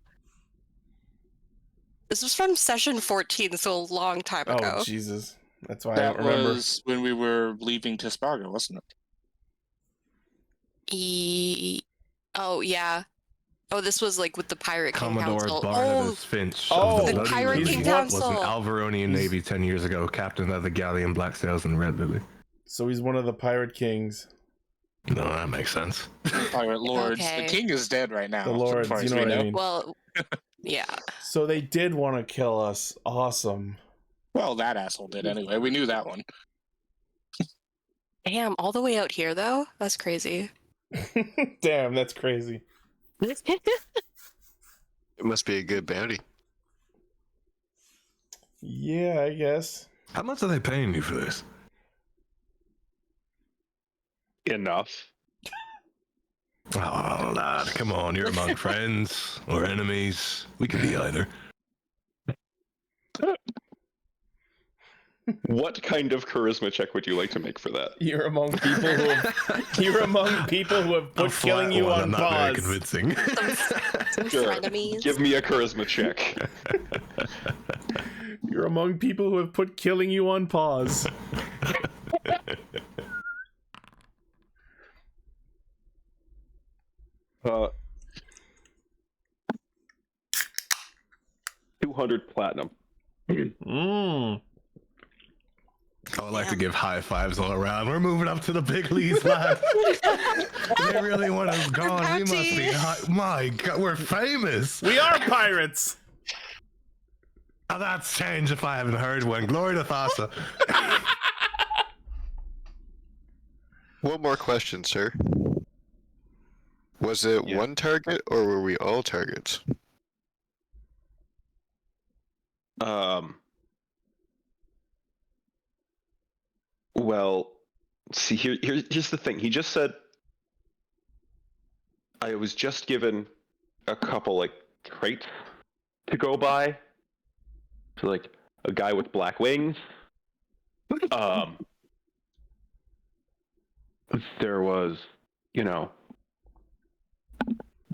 This was from session 14, so a long time ago. Oh Jesus, that's why I That don't remember. was when we were leaving Tispaga, wasn't it? Oh yeah. Oh, this was like with the Pirate King Commodore Council. Barnabas Finch Oh, of the the Bloody Pirate Lily King what? was an Council. Alvaronian He's- Navy 10 years ago, captain of the galleon Black Sails and Red Lily. So he's one of the pirate kings. No, that makes sense. Pirate Lords. Okay. The king is dead right now. The as lords, far you as know we what I mean. Well, yeah. So they did want to kill us. Awesome. Well, that asshole did anyway. We knew that one. Damn, all the way out here though? That's crazy. Damn, that's crazy. It must be a good bounty. Yeah, I guess. How much are they paying you for this? Enough. Oh, lad, come on. You're among friends or enemies. We could be either. What kind of charisma check would you like to make for that? You're among people who have put killing you on I'm not very pause. convincing. Some Sure. frenemies. Give me a charisma check. You're among people who have put killing you on pause. Uh, 200 platinum. Mm. I would like to give high fives all around. We're moving up to the big leagues, lad. They really want us gone. We must be high. My God, we're famous. We are pirates. Now that's changed if I haven't heard one. Glory to Thassa. One more question, sir. Was it Yeah. one target or were we all targets? Well, see, here's the thing. He just said, I was just given a couple, like, traits to go by. So, like, a guy with black wings. There was,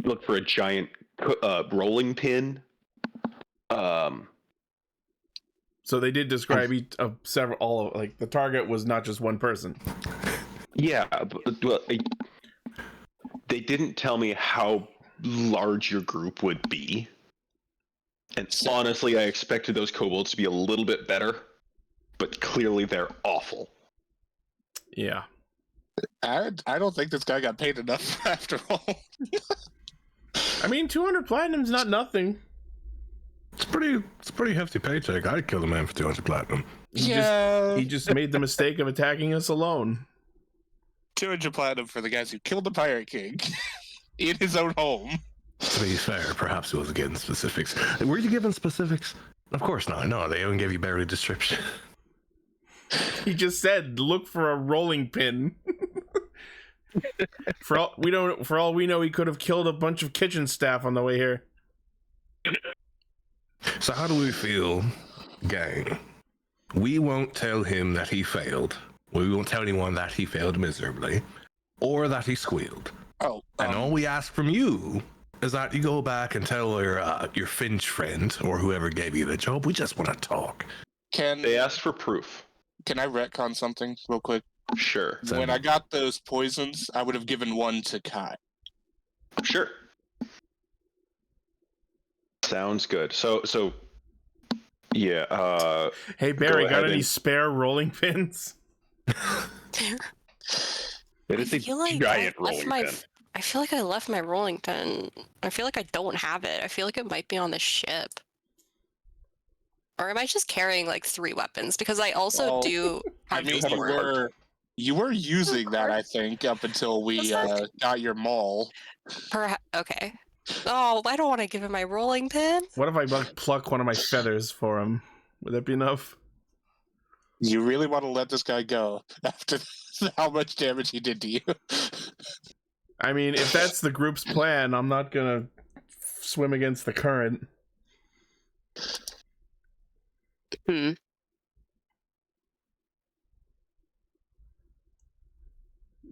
look for a giant rolling pin. So they did describe each of several. All of, like the target was not just one person. Yeah, but they didn't tell me how large your group would be. And honestly, I expected those kobolds to be a little bit better, but clearly they're awful. Yeah. I don't think this guy got paid enough after all. I mean, 200 platinum's not nothing. It's pretty hefty paycheck. I'd kill a man for 200 platinum. He just made the mistake of attacking us alone. 200 platinum for the guys who killed the Pirate King in his own home. To be fair, perhaps he wasn't getting specifics. Were you given specifics? Of course not. No, they even gave you barely a description. He just said, "Look for a rolling pin." For all we know, he could have killed a bunch of kitchen staff on the way here. So how do we feel, gang? We won't tell him that he failed. We won't tell anyone that he failed miserably, or that he squealed. Oh, And all we ask from you is that you go back and tell your Finch friend or whoever gave you the job. We just want to talk. They asked for proof. Can I retcon something real quick? Sure. When I got those poisons, I would have given one to Kai. Sure. Sounds good. So yeah. Hey Barry, Go got ahead any and- spare rolling pins? It is I a feel like giant I left rolling my. pin. I feel like I left my rolling pin. I feel like I don't have it. I feel like it might be on the ship. Or am I just carrying like 3 weapons? Because I also Well, do. I have mean, those have a cart. you were using that, cart? I think, up until we Was that- got your maul. Okay. Oh, I don't want to give him my rolling pin. What if I pluck one of my feathers for him? Would that be enough? You really want to let this guy go after how much damage he did to you? I mean, if that's the group's plan, I'm not gonna swim against the current. Hmm.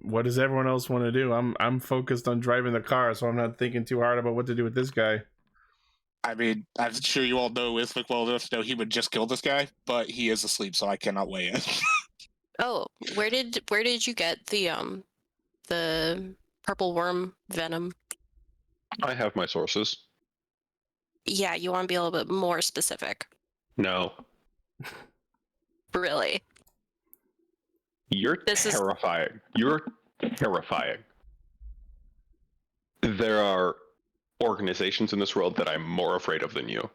What does everyone else want to do? I'm focused on driving the car, so I'm not thinking too hard about what to do with this guy. I mean, I'm sure you all know Ismic well enough to know he would just kill this guy, but he is asleep, so I cannot weigh in. Oh, where did you get the purple worm venom? I have my sources. Yeah, you want to be a little bit more specific. No. Really? You're This is- terrifying. You're terrifying. There are organizations in this world that I'm more afraid of than you.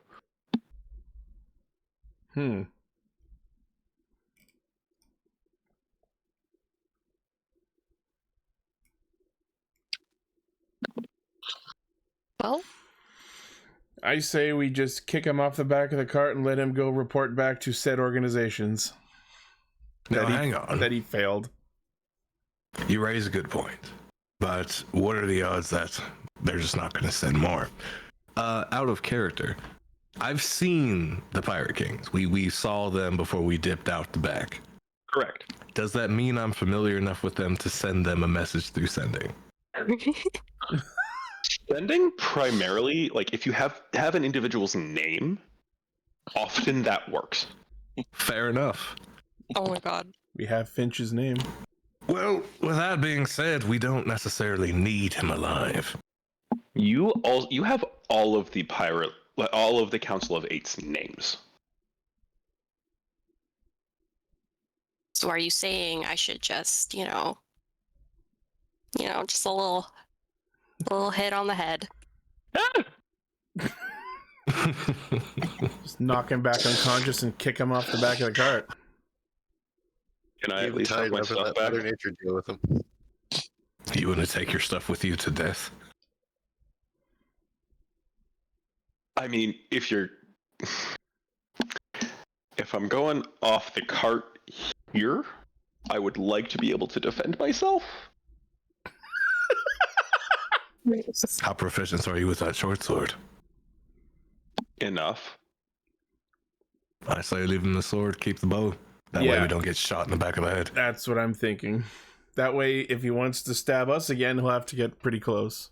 Well, I say we just kick him off the back of the cart and let him go report back to said organizations. Now, hang on. That he failed. You raise a good point. But what are the odds that they're just not going to send more? Out of character, I've seen the Pirate Kings. We saw them before we dipped out the back. Correct. Does that mean I'm familiar enough with them to send them a message through sending? Sending primarily, like if you have an individual's name, often that works. Fair enough. oh my god. We have Finch's name. Well, with that being said, we don't necessarily need him alive. You have all of the Council of Eight's names. So are you saying I should just, just a little hit on the head? Just knock him back unconscious and kick him off the back of the cart. Can I at Even least have tied my up and stuff let back? Mother Nature deal with him. You want to take your stuff with you to death? I mean, if I'm going off the cart here, I would like to be able to defend myself. How proficient are you with that short sword? Enough. I say leave him the sword, keep the bow. That way Yeah. we don't get shot in the back of the head. That's what I'm thinking. That way, if he wants to stab us again, he'll have to get pretty close.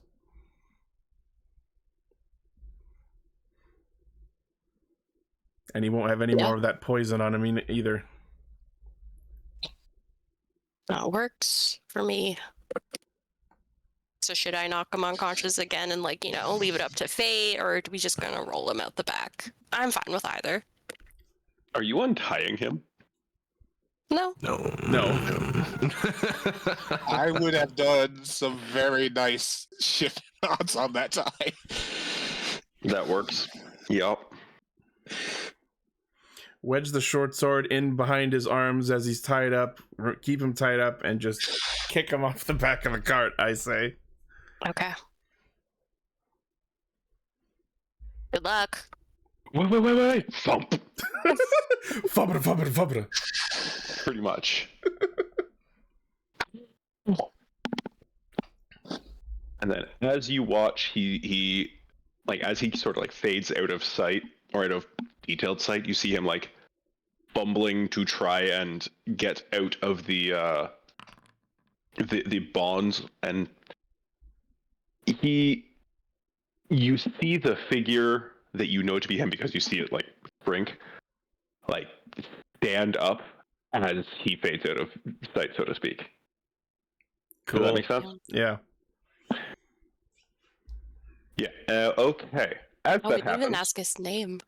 And he won't have any more of that poison on him either. That works for me. So should I knock him unconscious again and leave it up to fate, or are we just gonna roll him out the back? I'm fine with either. Are you untying him? No. No. I would have done some very nice shift knots on that tie. That works. Yup. Wedge the short sword in behind his arms as he's tied up. Keep him tied up and just kick him off the back of the cart, I say. Okay. Good luck. Wait. Thump. Fubba. Pretty much. And then as you watch, he as he sort of fades out of sight or out of detailed sight, you see him fumbling to try and get out of the bonds, and you see the figure that you know to be him because you see it shrink, stand up as he fades out of sight, so to speak. Cool. Does that make sense? Yeah. Yeah. Okay. as Oh, we that didn't even happens, ask his name.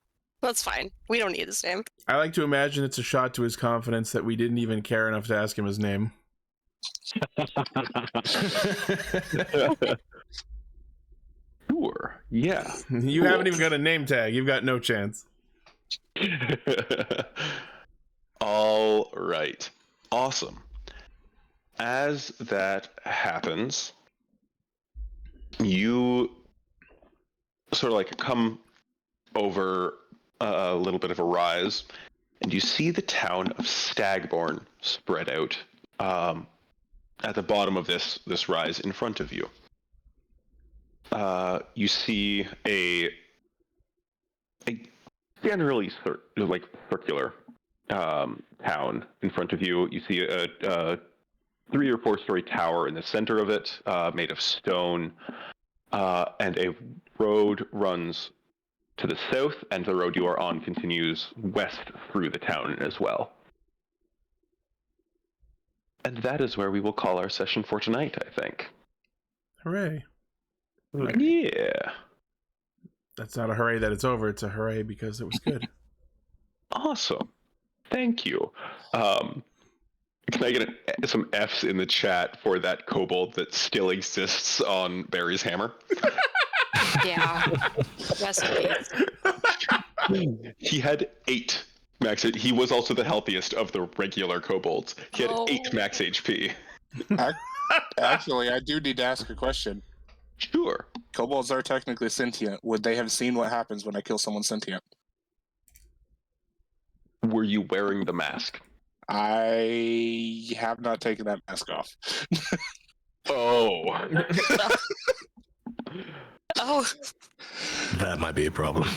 That's fine. We don't need his name. I like to imagine it's a shot to his confidence that we didn't even care enough to ask him his name. sure, yeah. You Cool. haven't even got a name tag. You've got no chance. All right. Awesome. As that happens, you sort of like come over a little bit of a rise, and you see the town of Stagborn spread out at the bottom of this rise in front of you. You see a generally circular town in front of you. You see a 3 or 4 story tower in the center of it, made of stone, and a road runs to the south, and the road you are on continues west through the town as well. And that is where we will call our session for tonight, I think. Hooray. Yeah. That's not a hooray that it's over. It's a hooray because it was good. Awesome. Thank you. Can I get some F's in the chat for that kobold that still exists on Barry's hammer? Yeah. Rest in peace. He had 8 max. He was also the healthiest of the regular kobolds. He had 8 max HP. Actually, I do need to ask a question. Sure. Kobolds are technically sentient. Would they have seen what happens when I kill someone sentient? Were you wearing the mask? I have not taken that mask off. Oh. Oh, That might be a problem.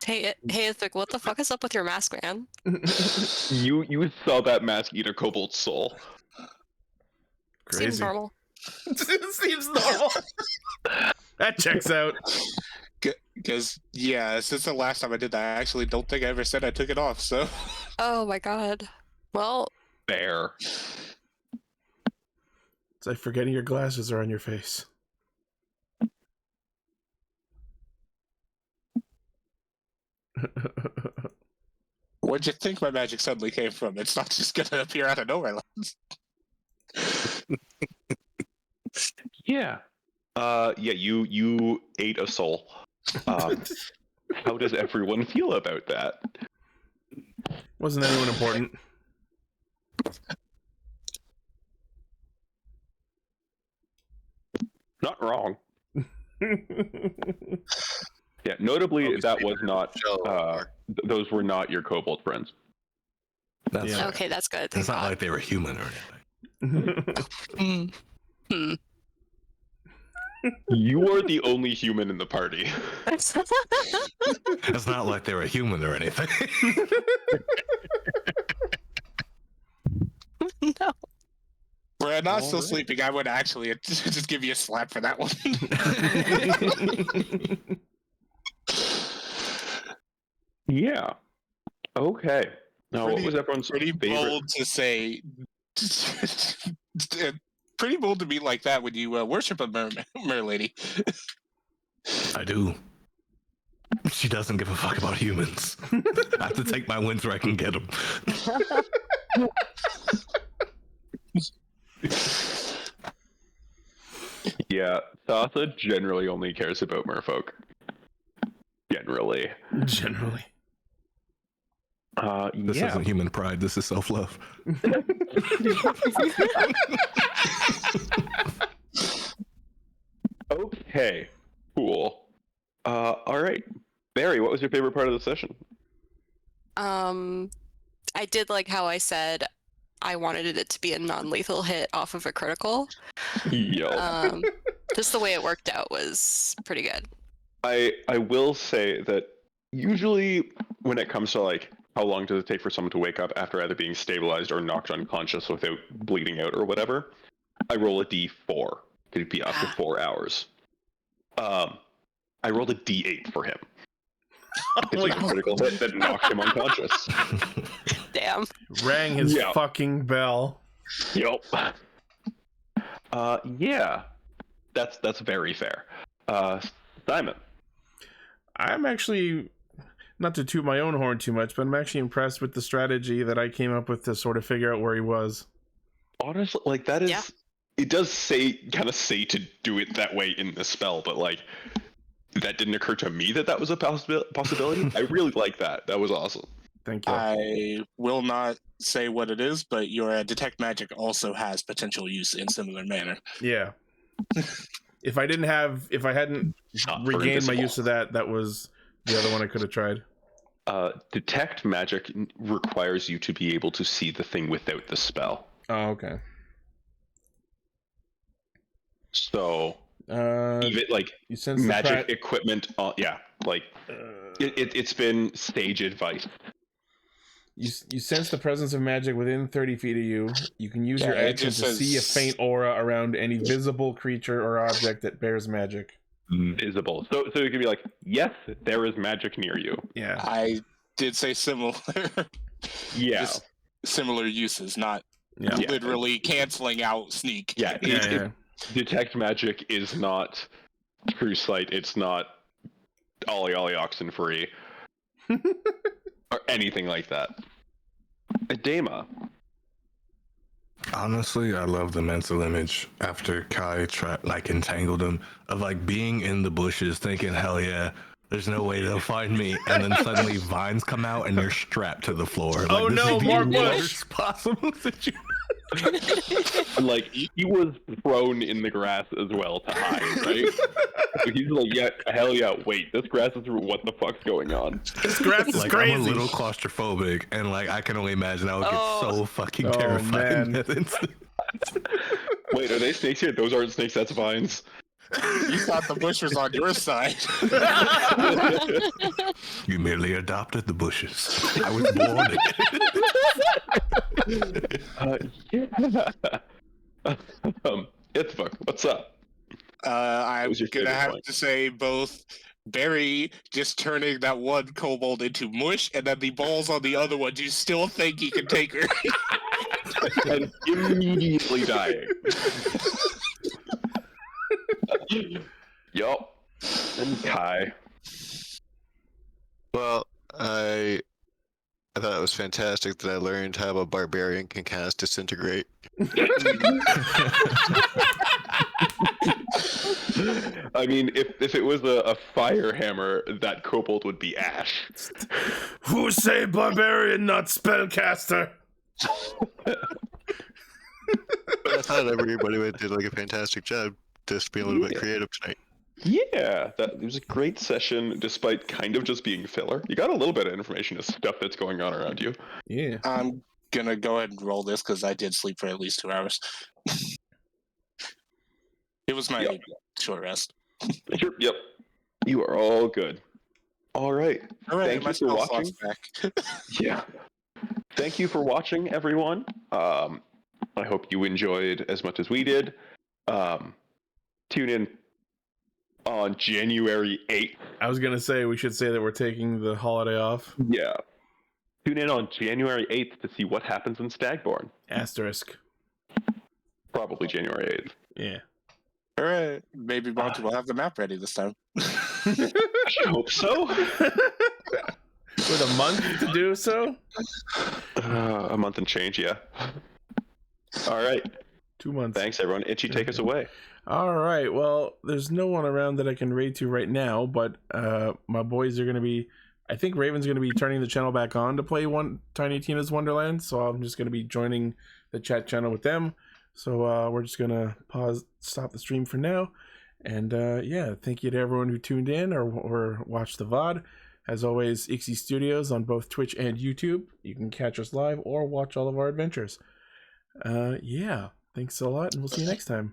hey, Ithik, what the fuck is up with your mask, man? You saw that mask eat a kobold's soul. Crazy. Seems normal. Seems normal. That checks out. Because, yeah, since the last time I did that, I actually don't think I ever said I took it off, so... Oh my god. Well, Fair. It's like forgetting your glasses are on your face. Where'd you think my magic suddenly came from? It's not just gonna appear out of nowhere. Yeah. Yeah, you ate a soul. How does everyone feel about that? Wasn't anyone important? Not wrong. Yeah, notably, that was not. Those were not your kobold friends. That's Yeah. okay, that's good. It's Thank not God. like they were human or anything. You are the only human in the party. It's not like they were human or anything. No. Were I not still Alright. sleeping, I would actually just give you a slap for that one. Yeah. Okay. Now, what was everyone's Pretty favorite? bold to say. Pretty bold to be like that when you worship a merlady. I do. She doesn't give a fuck about humans. I have to take my wins where I can get them. Yeah, Thotha generally only cares about merfolk. Generally. Generally. This Yeah. isn't human pride. This is self-love. Okay. Cool. All right. Barry, what was your favorite part of the session? I did like how I said I wanted it to be a non-lethal hit off of a critical. Yo. Just the way it worked out was pretty good. I will say that usually when it comes to like how long does it take for someone to wake up after either being stabilized or knocked unconscious without bleeding out or whatever, I roll a d4. Could be up to 4 hours. I rolled a d8 for him. It's a critical hit that knocked him unconscious. Damn. Rang his Yeah. fucking bell. Yep. Yeah. That's very fair. Simon. I'm actually, not to toot my own horn too much, but I'm actually impressed with the strategy that I came up with to sort of figure out where he was. Honestly, like that is Yeah. it does kind of say to do it that way in the spell, but like that didn't occur to me that was a possibility. I really like that. That was awesome. Thank you. I will not say what it is, but your detect magic also has potential use in similar manner. Yeah. If I hadn't Not for regained my invisible. use of that, that was the other one I could have tried. Detect magic requires you to be able to see the thing without the spell. Oh, okay. So even like You sense magic equipment, like uh, it's been stage advice. you sense the presence of magic within 30 feet of you. You can use your Yeah, it action to just see a says- faint aura around any visible creature or object that bears magic. Visible. So it could be like, yes, there is magic near you. Yeah. I did say similar. Yeah. Just similar uses, not Yeah. Yeah. literally canceling out sneak. Yeah. Yeah. Detect magic is not true sight. It's not ollie oxen free or anything like that. Dama. Honestly, I love the mental image after Kai entangled him of like being in the bushes, thinking, "Hell yeah, there's no way they'll find me," and then suddenly vines come out and you're strapped to the floor. Like, Oh this no, is the Mark Bush! worst possible situation. Like he was prone in the grass as well to hide, right? So he's like, yeah, hell yeah. Wait, this grass is what the fuck's going on? This grass is Like, crazy. I'm a little claustrophobic, and like I can only imagine I would get Oh. so fucking Oh, terrified in man. that instant. Wait, are they snakes here? Those aren't snakes. That's vines. You thought the bush was on your side. You merely adopted the bushes. I was born in it. Yeah. It's fuck. What's up? I'm was your gonna favorite have point? to say both Barry just turning that one kobold into mush, and then the balls on the other one. You still think he can take her? And immediately dying. Yup. And Kai. Well, I thought it was fantastic that I learned how a barbarian can cast disintegrate. I mean, if it was a fire hammer, that kobold would be ash. Who say barbarian, not spellcaster? But I thought everybody did like a fantastic job just being a little bit creative tonight. Yeah, it was a great session, despite kind of just being filler. You got a little bit of information of stuff that's going on around you. Yeah. I'm gonna go ahead and roll this because I did sleep for at least 2 hours. It was my Yep. short rest. Sure. Yep. You are all good. All right. All right, Thank my you for spell slot's watching. back. Yeah. Thank you for watching, everyone. I hope you enjoyed as much as we did. Tune in on January 8th. I was gonna say we should say that we're taking the holiday off. Yeah. Tune in on January 8th to see what happens in Stagborn. Asterisk. Probably January 8th. Yeah. All right, maybe Monty will have the map ready this time. I hope so. With a month to do so? A month and change, yeah. All right. 2 months. Thanks, everyone. Itchy, take us away. All right. Well, there's no one around that I can raid to right now, but my boys are going to be... I think Raven's going to be turning the channel back on to play Tiny Tina's Wonderland, so I'm just going to be joining the chat channel with them. So we're just going to stop the stream for now. And yeah, thank you to everyone who tuned in or watched the VOD. As always, Ixie Studios on both Twitch and YouTube. You can catch us live or watch all of our adventures. Yeah, thanks a lot, and we'll see you next time.